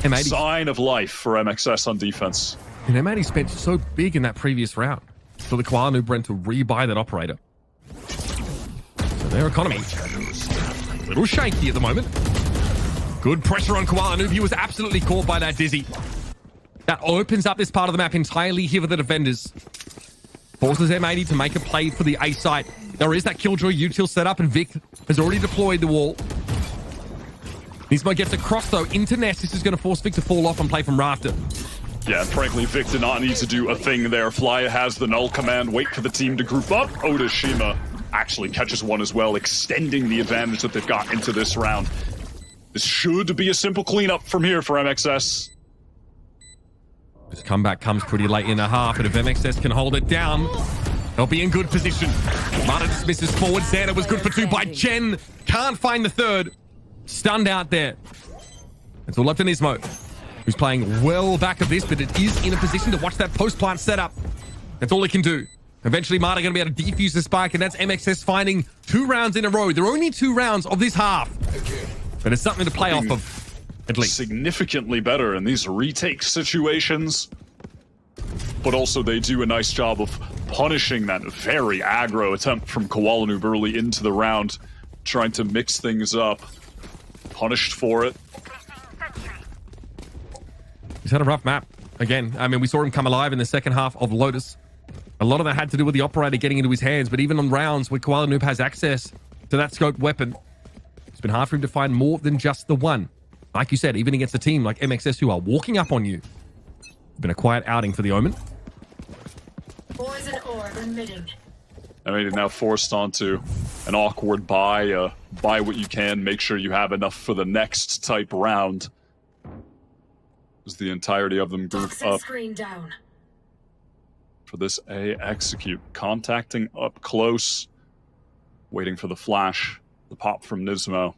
M80. Sign of life for MXS on defense. And M80 spent so big in that previous round. So the Koala Noob went to rebuy that operator. So their economy, a little shaky at the moment. Good pressure on Koala Noob. He was absolutely caught by that Dizzy. That opens up this part of the map entirely here for the defenders. Forces M80 to make a play for the A site. There is that Killjoy util set up, and Vic has already deployed the wall. Nismo gets across, though, into Nest. This is going to force Vic to fall off and play from Rafter. Yeah, frankly, Vic did not need to do a thing there. Flya has the null command. Wait for the team to group up. Odashima actually catches one as well, extending the advantage that they've got into this round. This should be a simple cleanup from here for MXS. This comeback comes pretty late in the half, and if MXS can hold it down, they'll be in good position. Marta dismisses forward. Xander was good for two by Jen. Can't find the third. Stunned out there. It's all left to Nismo, who's playing well back of this, but it is in a position to watch that post-plant setup. That's all he can do. Eventually, Marta going to be able to defuse the spike, and that's MXS finding 2 rounds in a row. There are only 2 rounds of this half. But it's something to play off of, at least. Significantly better in these retake situations. But also they do a nice job of punishing that very aggro attempt from Koala Noob early into the round, trying to mix things up. Punished for it. He's had a rough map. Again, I mean, we saw him come alive in the second half of Lotus. A lot of that had to do with the operator getting into his hands, but even on rounds where Koala Noob has access to that scoped weapon, it's been hard for him to find more than just the one. Like you said, even against a team like MXS who are walking up on you. It's been a quiet outing for the Omen. Poison orb emitting. I mean, now forced onto an awkward buy. Buy what you can, make sure you have enough for the next type round. As the entirety of them group up. Screen down. for this A execute. Contacting up close. Waiting for the flash. The pop from Nismo.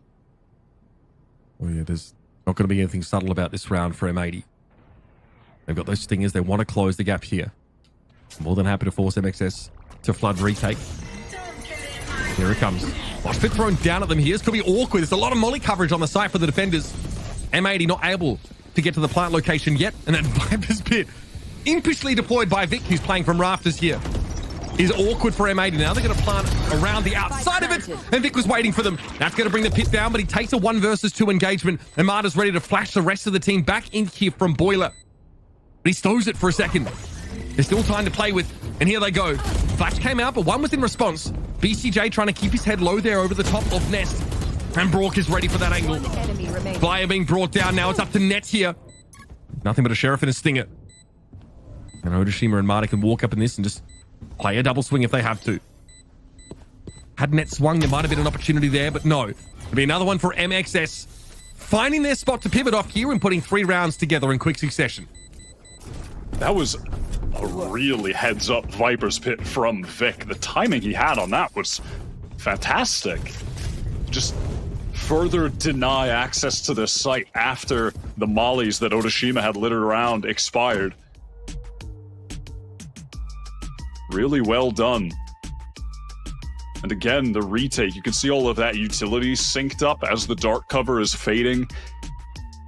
Well, yeah, there's not going to be anything subtle about this round for M80. They've got those stingers. They want to close the gap here. More than happy to force MXS to flood retake. Here it comes. Watch pit thrown down at them here. It's going to be awkward. There's a lot of molly coverage on the side for the defenders. M80 not able to get to the plant location yet. And that Viper's pit, impishly deployed by Vic, who's playing from rafters here, is awkward for M80. Now they're going to plant around the outside of it. And Vic was waiting for them. That's going to bring the pit down, but he takes a 1 versus 2 engagement. And Marta's ready to flash the rest of the team back in here from Boiler. But he stows it for a second. There's still time to play with. And here they go. Flash came out, but one was in response. BCJ trying to keep his head low there over the top of Nest. And Brock is ready for that angle. Flyer being brought down. Now it's up to Net here. Nothing but a Sheriff and a Stinger. And Otoshima and Marta can walk up in this and just play a double swing if they have to. Had Net swung, there might have been an opportunity there, but no. It'll be another one for MXS. Finding their spot to pivot off here and putting 3 rounds together in quick succession. That was a really heads-up Viper's pit from Vic. The timing he had on that was fantastic. Just further deny access to this site after the mollies that Otoshima had littered around expired. Really well done. And again, the retake, you can see all of that utility synced up as the dark cover is fading.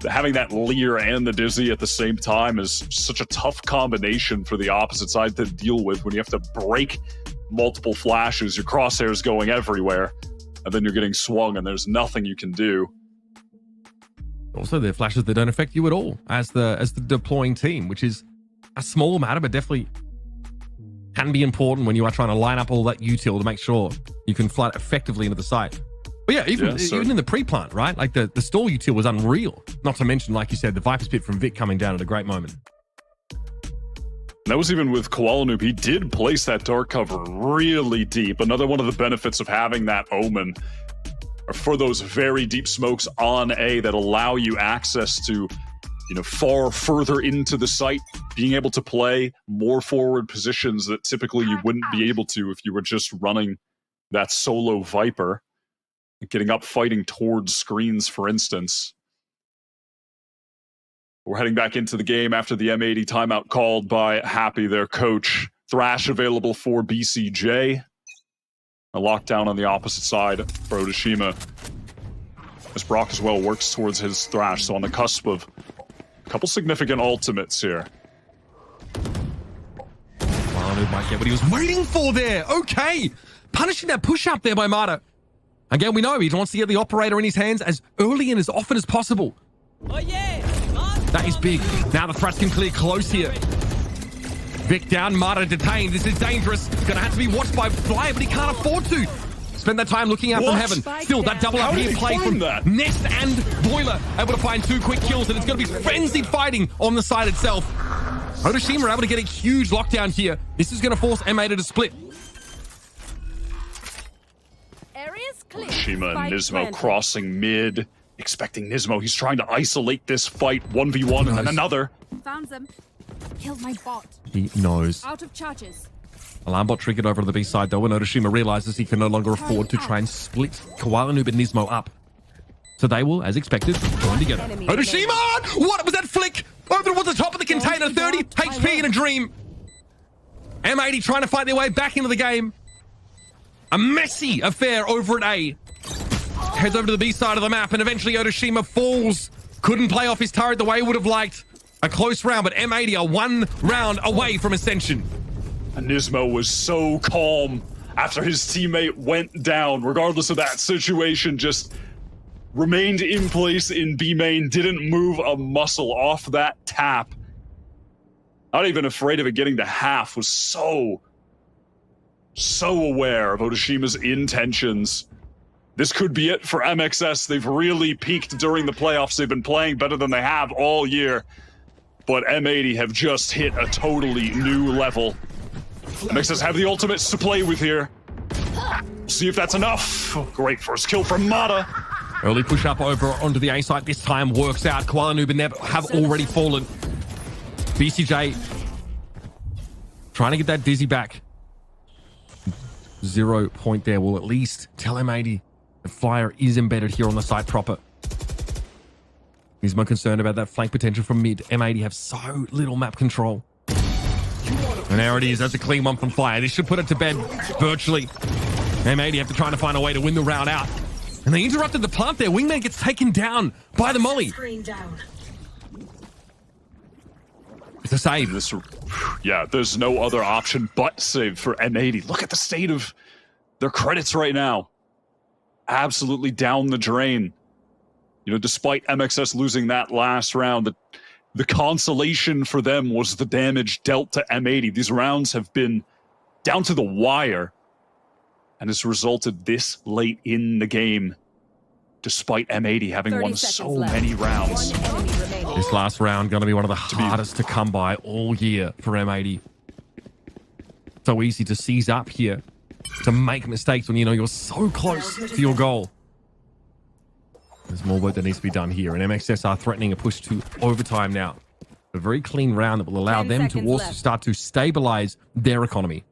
Having that Leer and the Dizzy at the same time is such a tough combination for the opposite side to deal with when you have to break multiple flashes, your crosshairs going everywhere, and then you're getting swung and there's nothing you can do. Also, they're flashes that don't affect you at all as the deploying team, which is a small matter, but definitely can be important when you are trying to line up all that util to make sure you can flood effectively into the site. But yeah, even in the pre-plant, right? Like the stall util was unreal. Not to mention, like you said, the Viper's pit from Vic coming down at a great moment. That was even with Koala Noob. He did place that dark cover really deep. Another one of the benefits of having that Omen are for those very deep smokes on A that allow you access to, you know, far further into the site, being able to play more forward positions that typically you wouldn't be able to if you were just running that solo Viper. Getting up, fighting towards screens, for instance. We're heading back into the game after the M80 timeout called by Happy, their coach. Thrash available for BCJ. A lockdown on the opposite side for Otoshima. As Brock as well works towards his Thrash, so on the cusp of a couple significant ultimates here. Well, might get what he was waiting for there. Okay. Punishing that push up there by Marta. Again, we know he wants to get the operator in his hands as early and as often as possible. Oh yeah! That is big. Now the thrust can clear close here. Vic down, Marta detained. This is dangerous. Gonna have to be watched by Flyer, but he can't afford to. Spend that time looking out from heaven. Still, that double up here play from Nest and Boiler. Able to find 2 quick kills, and it's gonna be frenzied fighting on the side itself. Otoshima are able to get a huge lockdown here. This is gonna force M80 to split. Otoshima and Nismo crossing mid, expecting Nismo. He's trying to isolate this fight, 1v1 and then another. Found them. Killed my bot. He knows. Out of charges. Alarm bot triggered over to the B side though, and Otoshima realizes he can no longer afford to try and split Koala Noob and Nismo up. So they will, as expected, join together. Otoshima! What was that flick? Over towards the top of the container, 30 HP in a dream. M80 trying to fight their way back into the game. A messy affair over at A. Heads over to the B side of the map, and eventually Otoshima falls. Couldn't play off his turret the way he would have liked. A close round, but M80 are 1 round away from Ascension. And Nismo was so calm after his teammate went down, regardless of that situation, just remained in place in B main, didn't move a muscle off that tap. Not even afraid of it getting to half, was so aware of Otoshima's intentions. This could be it for MXS. They've really peaked during the playoffs. They've been playing better than they have all year. But M80 have just hit a totally new level. MXS have the ultimates to play with here. See if that's enough. Great first kill from Mata. Early push up over onto the A site. This time works out. Koala Noob and Nev have already fallen. BCJ Trying to get that Dizzy back. 0 point there will at least tell M80 the Flyer is embedded here on the site proper. He's more concerned about that flank potential from mid. M80 have so little map control. And there it is. That's a clean one from Flyer. This should put it to bed virtually. M80 have to try to find a way to win the round out. And they interrupted the plant there. Wingman gets taken down by the molly. Screen down. It's a save. Yeah, there's no other option but save for M80. Look at the state of their credits right now. Absolutely down the drain. You know, despite MXS losing that last round, the consolation for them was the damage dealt to M80. These rounds have been down to the wire, and it's resulted this late in the game, despite M80 having won so many rounds. This last round going to be one of the hardest to come by all year for M80. So easy to seize up here, to make mistakes when you know you're so close to your goal. There's more work that needs to be done here, and MXS are threatening a push to overtime now. A very clean round that will allow them to also start to stabilize their economy.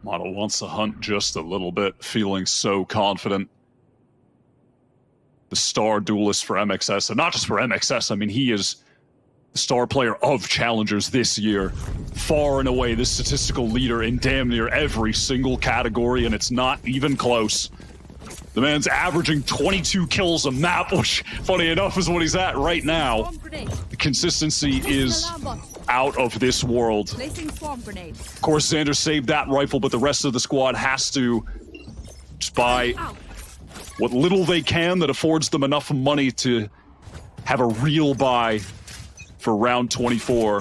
Model wants to hunt just a little bit, feeling so confident. The star duelist for MXS, and not just for MXS, I mean, he is the star player of Challengers this year. Far and away the statistical leader in damn near every single category, and it's not even close. The man's averaging 22 kills a map, which, funny enough, is what he's at right now. The consistency is out of this world. Of course, Xander saved that rifle, but the rest of the squad has to just buy what little they can that affords them enough money to have a real buy for round 24.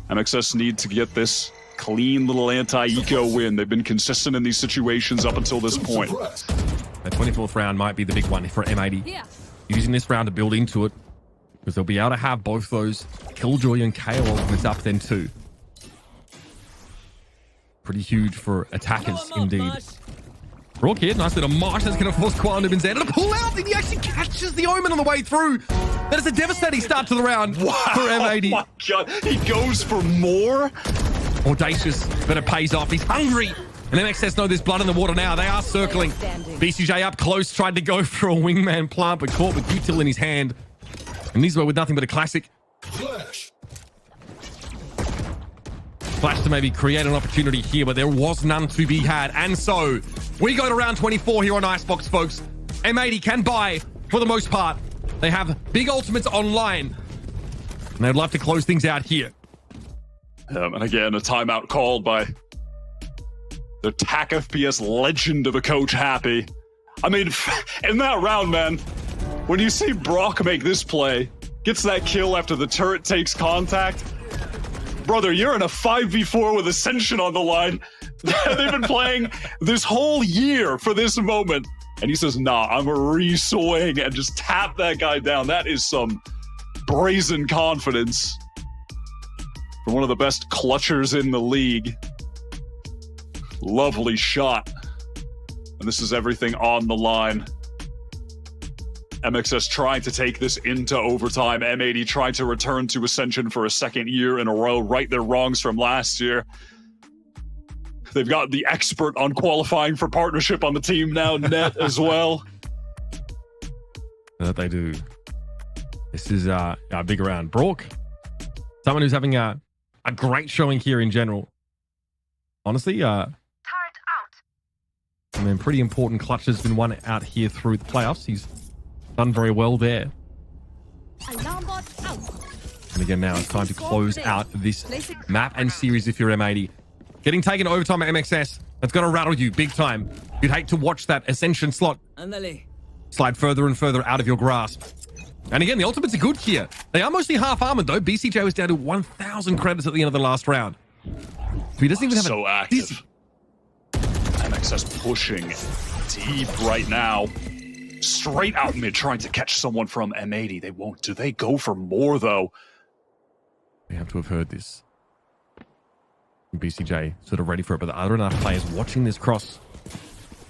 MXS need to get this clean little anti-eco win. They've been consistent in these situations up until this point. The 24th round might be the big one for M80. Using this round to build into it, because they'll be able to have both those Killjoy and KO ultimates up then too. Pretty huge for attackers indeed. Rook here, nice little march that's going to force Quantum and Xander to pull out, and he actually catches the Omen on the way through. That is a devastating start to the round for M80. Oh my god, he goes for more? Audacious, but it pays off. He's hungry. And MXS know there's blood in the water now. They are circling. BCJ up close, tried to go for a wingman plant, but caught with util in his hand. And these were with nothing but a classic. Flash to maybe create an opportunity here, but there was none to be had. And so we go to round 24 here on Icebox, folks. M80 can buy for the most part. They have big ultimates online, and they'd love to close things out here. And again, a timeout called by the TAC FPS legend of a coach, Happy. I mean, in that round, man, when you see Brock make this play, gets that kill after the turret takes contact, brother, you're in a 5v4 with Ascension on the line. They've been playing this whole year for this moment. And he says, nah, I'm a re-swing and just tap that guy down. That is some brazen confidence from one of the best clutchers in the league. Lovely shot. And this is everything on the line. MXS trying to take this into overtime. M80 trying to return to Ascension for a second year in a row, right their wrongs from last year. They've got the expert on qualifying for partnership on the team now, Net, as well. That they do. This is a big round. Brock, someone who's having a great showing here in general. Honestly, I mean, pretty important clutch has been won out here through the playoffs. He's done very well there. And again, now it's time to close out this map and series if you're M80. Getting taken to overtime at MXS, that's going to rattle you big time. You'd hate to watch that Ascension slot slide further and further out of your grasp. And again, the ultimates are good here. They are mostly half armored though. BCJ was down to 1,000 credits at the end of the last round. So he doesn't even have so active. MXS pushing deep right now. Straight out mid, trying to catch someone from M80. They won't. Do they go for more though? We have to have heard this. BCJ sort of ready for it, but the other enough players watching this cross.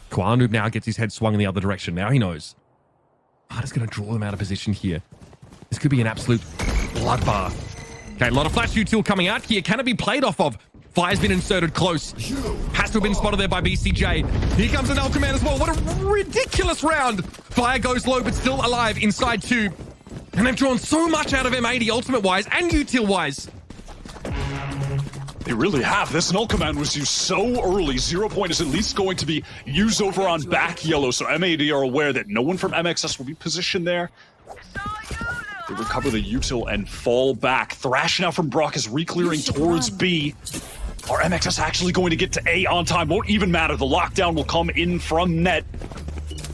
Koala now gets his head swung in the other direction. Now he knows. Hard is going to draw them out of position here. This could be an absolute bloodbath. Okay, a lot of flash util coming out here. Can it be played off of? Fire's been inserted close. Has to have been spotted there by BCJ. Here comes an Command as well. What a ridiculous round. Fire goes low, but still alive inside 2. And they've drawn so much out of M80 ultimate-wise and util-wise. They really have. This null command was used so early. 0 point is at least going to be used over on back yellow. So M80 are aware that no one from MXS will be positioned there. They recover the util and fall back. Thrash now from Brock is re-clearing towards B. Are MXS actually going to get to A on time? Won't even matter. The lockdown will come in from net.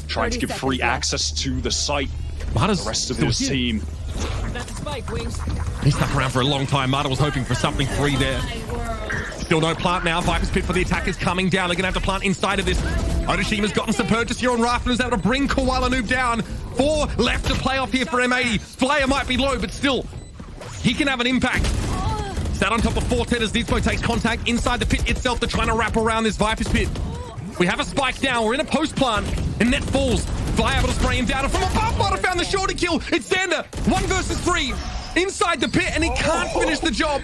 Trying to give free access to the site. Mata's The rest of his team. That's the spike, Wings. He stuck around for a long time. Mata was hoping for something free there. Still no plant now. Viper's Pit for the attack is coming down. They're going to have to plant inside of this. Odoshima's gotten some purchase here on Raft and is able to bring Koala Noob down. 4 left to play off here for M80. Flyer might be low, but still, he can have an impact. Sat on top of 410 as Nismo takes contact inside the pit itself. They're trying to wrap around this Viper's Pit. We have a spike down. We're in a post plant, and net falls. Fly able to spray him down, and from above, Mata found the shorty kill. It's Xander, 1 versus 3, inside the pit, and he can't finish the job.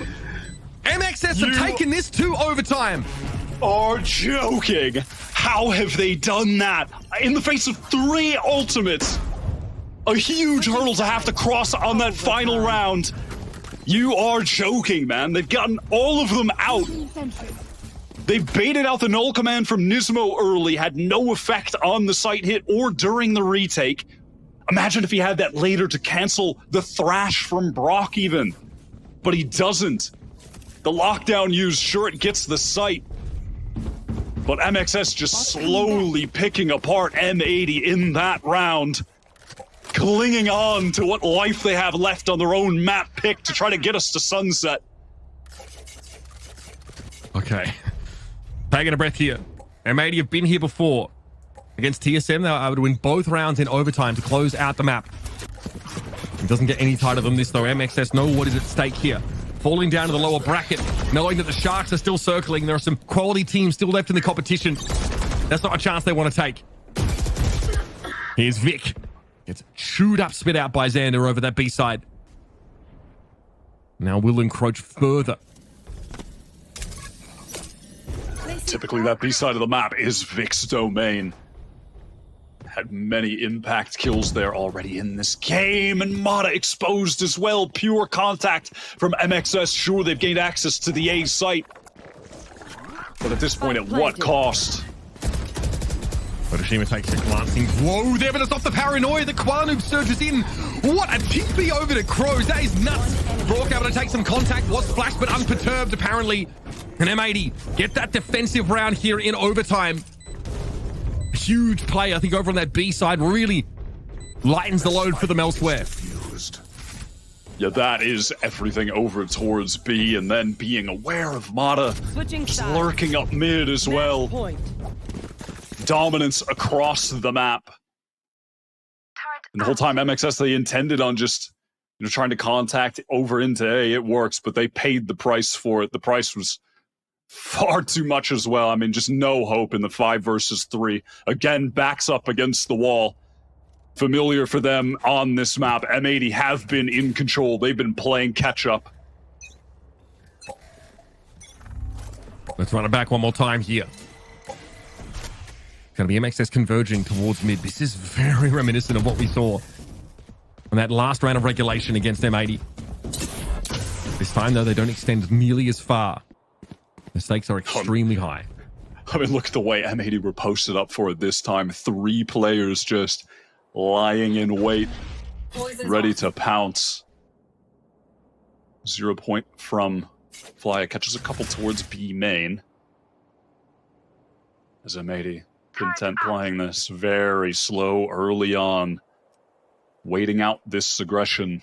MXS have taken this to overtime. Are joking. How have they done that? In the face of 3 ultimates. A huge hurdle to have to cross on that final round. You are joking, man. They've gotten all of them out. They baited out the null command from Nismo early, had no effect on the site hit or during the retake. Imagine if he had that later to cancel the thrash from Brock even. But he doesn't. The lockdown used, sure, it gets the site. But MXS just slowly picking apart M80 in that round. Clinging on to what life they have left on their own map pick to try to get us to sunset. Okay. Taking a breath here. M80 have been here before. Against TSM, they were able to win both rounds in overtime to close out the map. It doesn't get any tighter than this, though. MXS know what is at stake here. Falling down to the lower bracket, knowing that the Sharks are still circling. There are some quality teams still left in the competition. That's not a chance they want to take. Here's Vic. Gets chewed up, spit out by Xander over that B side. Now will encroach further. Typically that B side of the map is Vic's domain. Had many impact kills there already in this game, and Mata exposed as well. Pure contact from MXS. Sure, they've gained access to the A site, but at this point, at what cost? Otoshima takes a glancing blow there, but it's off the paranoia. The Koala Noob surges in. What a TP over to Crows. That is nuts. Brock able to take some contact. Was flashed, but unperturbed, apparently. And M80 get that defensive round here in overtime. Huge play, I think, over on that B side. Really lightens the load for them elsewhere. Yeah, that is everything over towards B, and then being aware of Mata just lurking up mid as well. Point. Dominance across the map. And the whole time MXS, they intended on just, trying to contact over into A. It works, but they paid the price for it. The price was far too much as well. I mean, just no hope in the 5 versus 3. Again, backs up against the wall. Familiar for them on this map. M80 have been in control. They've been playing catch up. Let's run it back one more time here. It's going to be MXS converging towards mid. This is very reminiscent of what we saw on that last round of regulation against M80. This time, though, they don't extend nearly as far. The stakes are extremely high. I mean, look at the way M80 were posted up for it this time. 3 players just lying in wait, ready to pounce. 0 point from Flya. Catches a couple towards B main. As M80 content playing this very slow early on. Waiting out this aggression.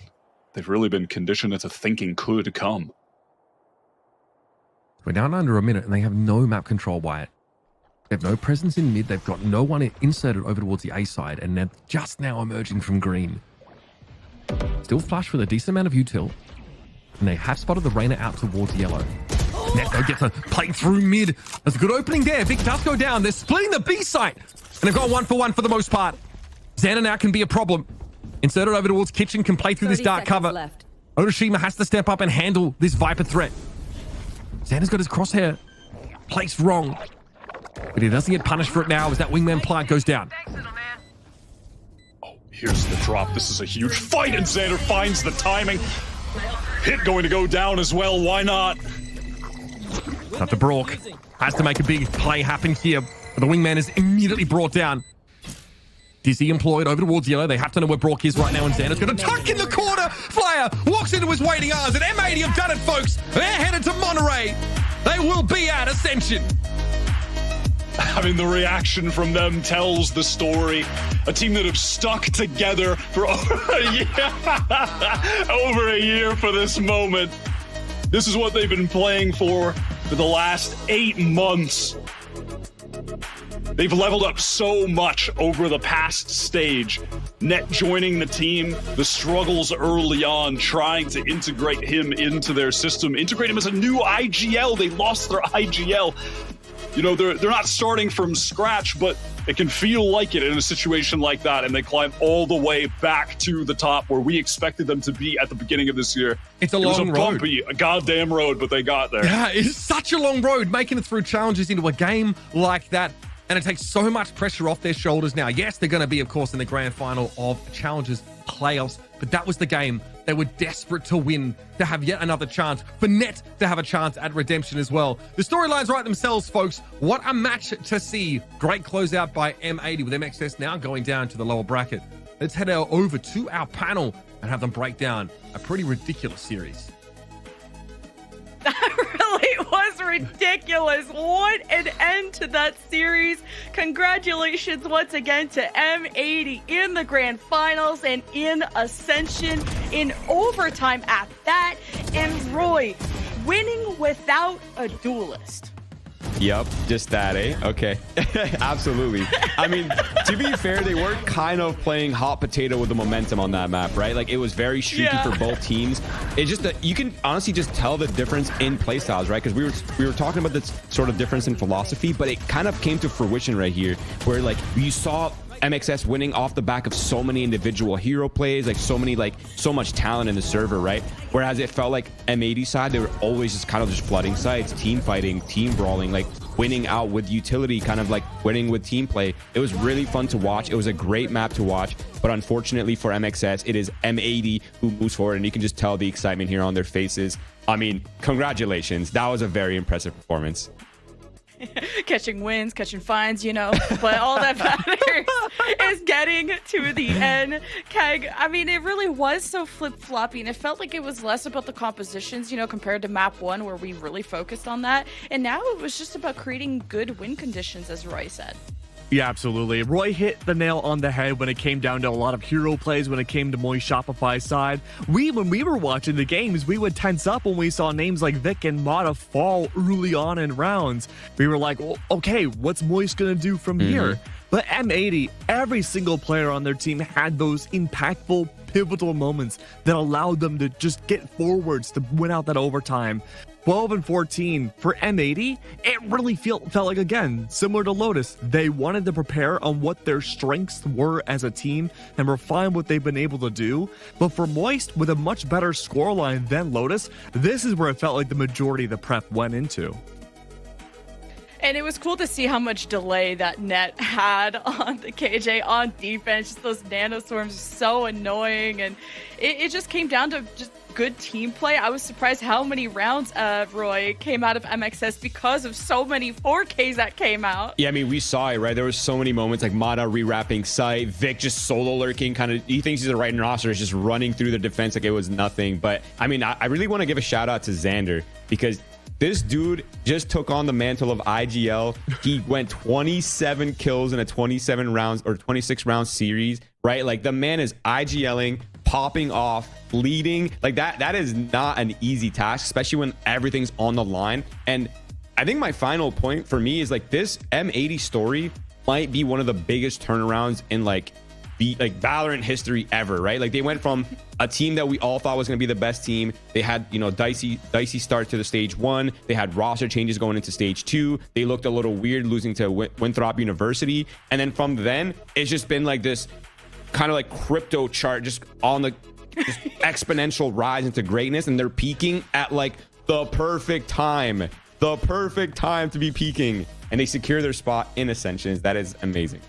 They've really been conditioned into thinking could come. We're down under a minute and they have no map control, Wyatt. They have no presence in mid. They've got no one inserted over towards the A side, and they're just now emerging from green. Still flush with a decent amount of util, and they have spotted the Reyna out towards yellow. Neto gets a plate through mid. There's a good opening there. Vic does go down. They're splitting the B site, and they've got 1-for-1 for the most part. Xana now can be a problem. Inserted over towards kitchen, can play through this dark cover. Left. Otoshima has to step up and handle this Viper threat. Xander's got his crosshair placed wrong, but he doesn't get punished for it now as that wingman plant goes down. Oh, here's the drop. This is a huge fight, and Xander finds the timing. Hit going to go down as well. Why not? Not the Brock. Has to make a big play happen here, but the wingman is immediately brought down. Dizzy employed over towards yellow. They have to know where Brock is right now, and Xander's going to tuck in the corner. Flyer walks into his waiting arms, and M80 have done it, folks. They're headed to Monterey. They will be at Ascension. I mean, the reaction from them tells the story. A team that have stuck together for over a year for this moment. This is what they've been playing for the last 8 months. They've leveled up so much over the past stage. Net joining the team, the struggles early on, trying to integrate him into their system, integrate him as a new IGL. They lost their IGL. You know, they're not starting from scratch, but it can feel like it in a situation like that, and they climb all the way back to the top where we expected them to be at the beginning of this year. It's a long road. Bumpy, a goddamn road, but they got there. Yeah, it's such a long road, making it through challenges into a game like that. And it takes so much pressure off their shoulders now. Yes, they're going to be, of course, in the grand final of Challengers playoffs, but that was the game they were desperate to win, to have yet another chance, for Net to have a chance at redemption as well. The storylines write themselves, folks. What a match to see. Great closeout by M80 with MXS now going down to the lower bracket. Let's head over to our panel and have them break down a pretty ridiculous series. That really was ridiculous. What an end to that series. Congratulations once again to M80 in the grand finals and in Ascension in overtime at that. And Roy winning without a duelist. Yep, just that, eh? Okay. Absolutely. I mean, to be fair, they were kind of playing hot potato with the momentum on that map, right? Like, it was very streaky for both teams. It's just that you can honestly just tell the difference in playstyles, right? Because we were talking about this sort of difference in philosophy, but it kind of came to fruition right here, where like you saw MXS winning off the back of so many individual hero plays, like so much talent in the server, right? Whereas it felt like M80 side, they were always just kind of just flooding sites, team fighting, team brawling, like winning out with utility, kind of like winning with team play. It was really fun to watch. It was a great map to watch, but unfortunately for MXS, it is M80 who moves forward, and you can just tell the excitement here on their faces. I mean, congratulations. That was a very impressive performance. Catching wins, catching fines, you know, but all that matters is getting to the end. Keg, I mean, it really was so flip-floppy, and it felt like it was less about the compositions, you know, compared to map 1 where we really focused on that. And now it was just about creating good win conditions, as Roy said. Yeah, absolutely. Roy hit the nail on the head when it came down to a lot of hero plays when it came to Moist Shopify's side. When we were watching the games, we would tense up when we saw names like Vic and Mata fall early on in rounds. We were like, well, okay, what's Moist going to do from here? But M80, every single player on their team had those impactful, pivotal moments that allowed them to just get forwards to win out that overtime. 12 and 14 for M80, it really felt like, again, similar to Lotus, they wanted to prepare on what their strengths were as a team and refine what they've been able to do. But for Moist, with a much better scoreline than Lotus, this is where it felt like the majority of the prep went into. And it was cool to see how much delay that Net had on the KJ on defense. Just those nanoswarms are so annoying, and it just came down to just good team play. I was surprised how many rounds, Roy, came out of MXS because of so many 4Ks that came out. Yeah, I mean, we saw it, right? There was so many moments like Mata re-wrapping site, Vic just solo lurking, kind of, he thinks he's the right roster, is just running through the defense like it was nothing. But I mean, I really want to give a shout out to Xander, because this dude just took on the mantle of IGL. He went 27 kills in a 27 rounds or 26 round series, right? Like, the man is IGLing, popping off, leading. Like, that is not an easy task, especially when everything's on the line. And I think my final point for me is, like, this M80 story might be one of the biggest turnarounds in like Valorant history ever, right? Like, they went from a team that we all thought was going to be the best team. They had, you know, dicey start to the stage 1. They had roster changes going into stage 2. They looked a little weird losing to Winthrop University. And then from then, it's just been like this kind of like crypto chart just on the just exponential rise into greatness, and they're peaking at like the perfect time to be peaking, and they secure their spot in Ascensions. That is amazing.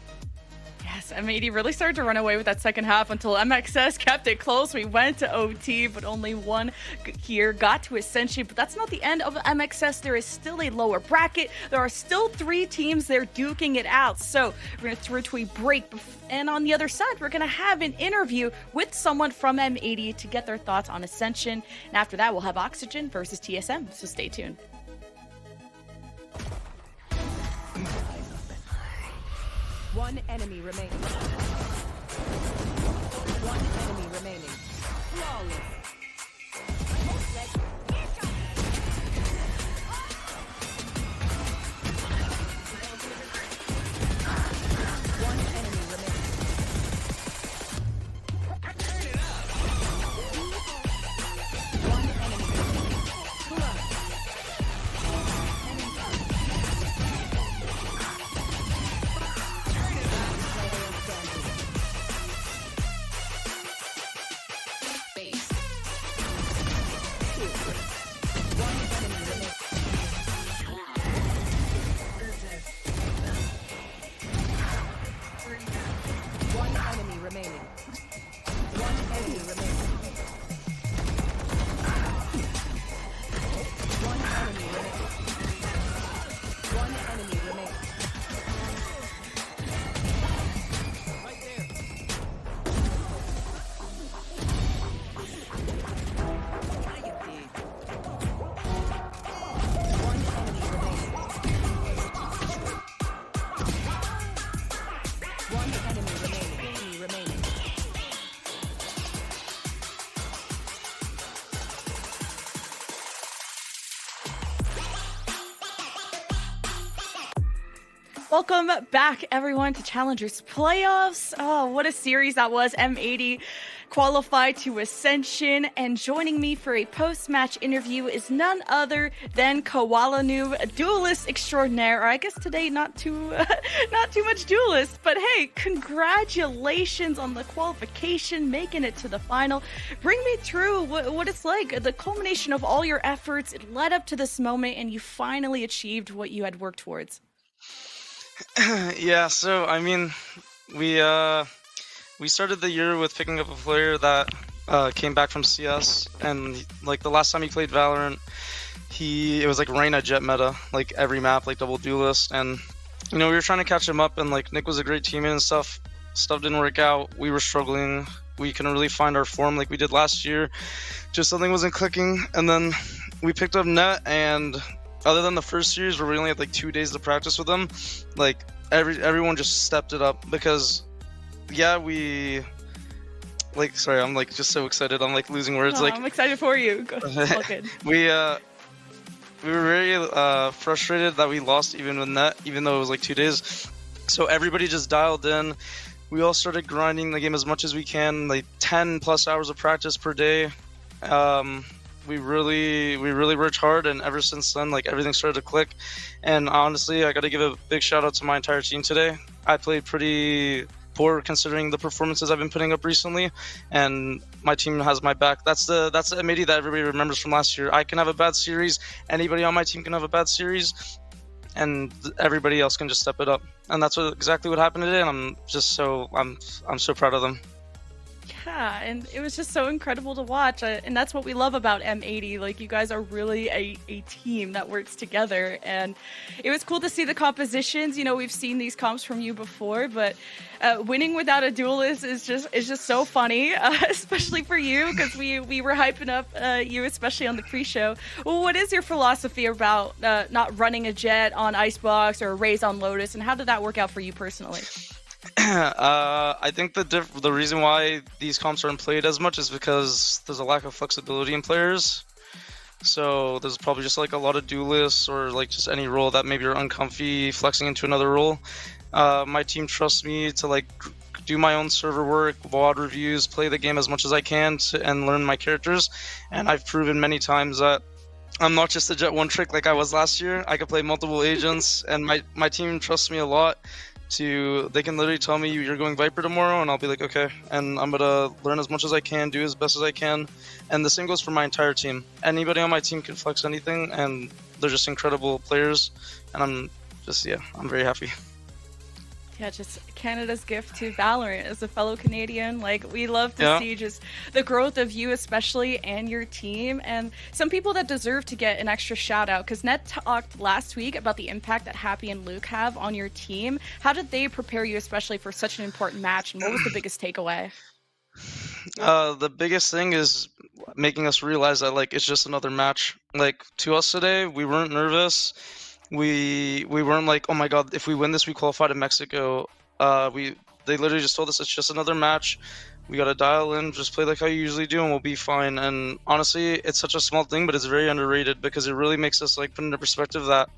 Yes, M80 really started to run away with that second half until MXS kept it close. We went to OT, but only one here got to Ascension. But that's not the end of MXS. There is still a lower bracket. There are still 3 teams there duking it out. So we're going to throw to a break. And on the other side, we're going to have an interview with someone from M80 to get their thoughts on Ascension. And after that, we'll have Oxygen versus TSM. So stay tuned. One enemy remaining. One enemy remaining. Flawless. One enemy remaining. One enemy remaining. Clutch. One enemy remaining. One enemy remaining. One enemy remaining. One enemy remaining. Right there. Now you did. One enemy remaining. One enemy remaining. Enemy remaining. Welcome back, everyone, to Challengers Playoffs. Oh, what a series that was. M80 qualified to Ascension, and joining me for a post-match interview is none other than Kowalanu, a duelist extraordinaire. Or I guess today not too much duelist, but hey, congratulations on the qualification, making it to the final. Bring me through what it's like, the culmination of all your efforts. It led up to this moment, and you finally achieved what you had worked towards. Yeah, so I mean, we started the year with picking up a player that came back from CS, and like the last time he played Valorant, it was like Reyna Jet meta, like every map, like double duelist, and you know we were trying to catch him up, and like Nick was a great teammate and stuff. Stuff didn't work out. We were struggling. We couldn't really find our form like we did last year. Just something wasn't clicking, and then we picked up Net, and other than the first series where we only had like 2 days to practice with them, like everyone just stepped it up because yeah, we like sorry, I'm like just so excited. I'm like losing words. Oh, like I'm excited for you. All good. we were very frustrated that we lost even with Net, even though it was like 2 days. So everybody just dialed in. We all started grinding the game as much as we can, like 10 plus hours of practice per day. We really worked hard, and ever since then, like everything started to click. And honestly, I got to give a big shout out to my entire team today. I played pretty poor considering the performances I've been putting up recently, and my team has my back. That's the M80 that everybody remembers from last year. I can have a bad series, anybody on my team can have a bad series, and everybody else can just step it up. And that's exactly what happened today, and I'm so proud of them. Yeah, and it was just so incredible to watch, and that's what we love about M80. Like, you guys are really a team that works together, and it was cool to see the compositions. You know, we've seen these comps from you before, but winning without a duelist is just so funny, especially for you, because we were hyping up you, especially on the pre-show. Well, what is your philosophy about not running a Jet on Icebox or a Raze on Lotus, and how did that work out for you personally? I think the reason why these comps aren't played as much is because there's a lack of flexibility in players. So there's probably just like a lot of duelists or like just any role that maybe you're uncomfy flexing into another role. My team trusts me to like do my own server work, VOD reviews, play the game as much as I can and learn my characters. And I've proven many times that I'm not just a Jet one trick like I was last year. I can play multiple agents, and my team trusts me a lot. they can literally tell me you're going Viper tomorrow, and I'll be like, okay, and I'm gonna learn as much as I can, do as best as I can, and the same goes for my entire team. Anybody on my team can flex anything, and they're just incredible players, and I'm very happy. Yeah, just Canada's gift to Valorant as a fellow Canadian. Like, we love to see just the growth of you especially and your team, and some people that deserve to get an extra shout out, because Ned talked last week about the impact that Happy and Luke have on your team. How did they prepare you especially for such an important match, and what was the biggest takeaway? The biggest thing is making us realize that, like, it's just another match. Like, to us today, we weren't nervous. We weren't like, oh my god, if we win this, we qualify to Mexico. They literally just told us it's just another match. We gotta dial in, just play like how you usually do, and we'll be fine. And honestly, it's such a small thing, but it's very underrated because it really makes us like put into perspective that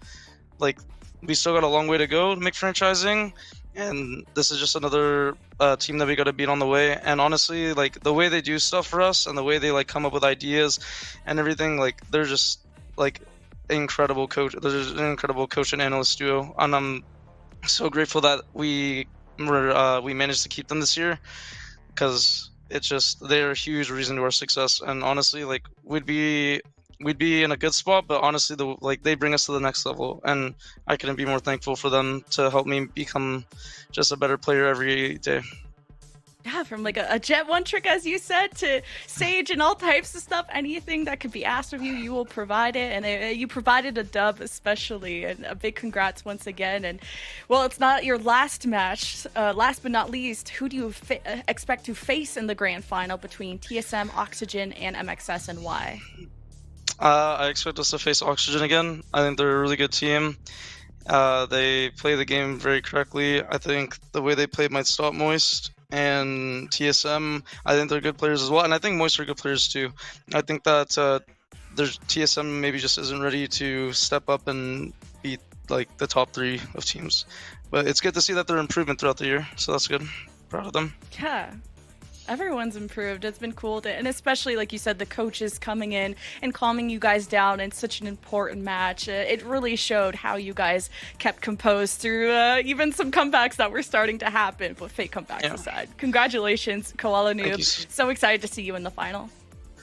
like we still got a long way to go to make franchising, and this is just another team that we gotta beat on the way. And honestly, like the way they do stuff for us and the way they like come up with ideas and everything, like they're just like incredible coach. There's an incredible coach and analyst duo, and I'm so grateful that we managed to keep them this year, because it's just they're a huge reason to our success. And honestly, like we'd be in a good spot, but honestly, they bring us to the next level, and I couldn't be more thankful for them to help me become just a better player every day. Yeah, from like a Jet 1 trick, as you said, to Sage and all types of stuff. Anything that could be asked of you, you will provide it. And you provided a dub especially. And a big congrats once again. And, well, it's not your last match. Last but not least, who do you expect to face in the grand final between TSM, Oxygen, and MXS, and why? I expect us to face Oxygen again. I think they're a really good team. They play the game very correctly. I think the way they play might stop Moist. And TSM, I think they're good players as well, and I think Moist are good players too. I think that there's TSM maybe just isn't ready to step up and beat like the top 3 of teams, but it's good to see that they're improving throughout the year, so that's good. Proud of them. Yeah. Everyone's improved. It's been cool and especially like you said, the coaches coming in and calming you guys down in such an important match. It really showed how you guys kept composed through even some comebacks that were starting to happen, but fake comebacks aside. Congratulations, Koala Noob. So excited to see you in the final.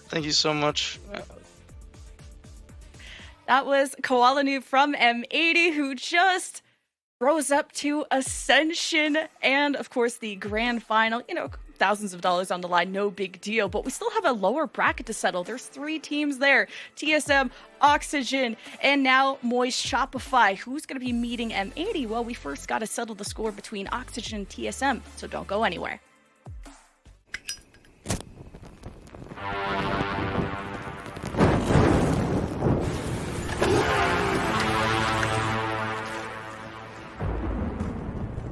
Thank you so much. That was Koala Noob from M80, who just rose up to Ascension and of course the grand final. You know, thousands of dollars on the line, no big deal, but we still have a lower bracket to settle. There's 3 teams there: TSM, Oxygen, and now Moist Shopify. Who's going to be meeting M80? Well, we first got to settle the score between Oxygen and TSM, so don't go anywhere.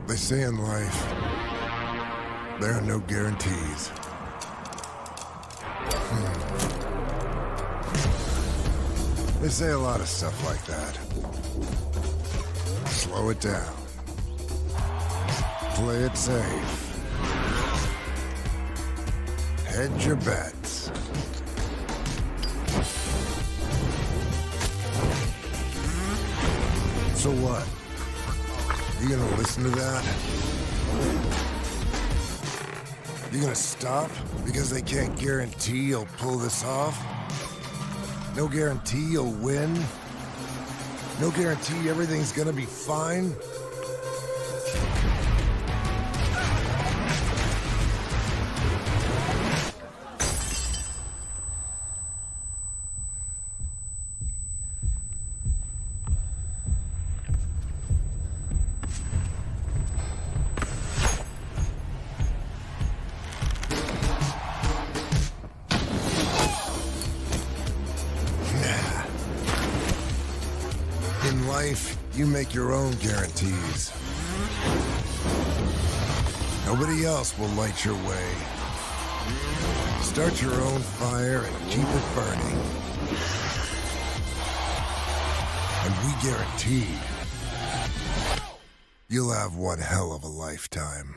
They say in life, there are no guarantees. They say a lot of stuff like that. Slow it down. Play it safe. Hedge your bets. So what? You gonna listen to that? You gonna stop because they can't guarantee you'll pull this off? No guarantee you'll win? No guarantee everything's gonna be fine? In life, you make your own guarantees. Nobody else will light your way. Start your own fire and keep it burning. And we guarantee you'll have one hell of a lifetime.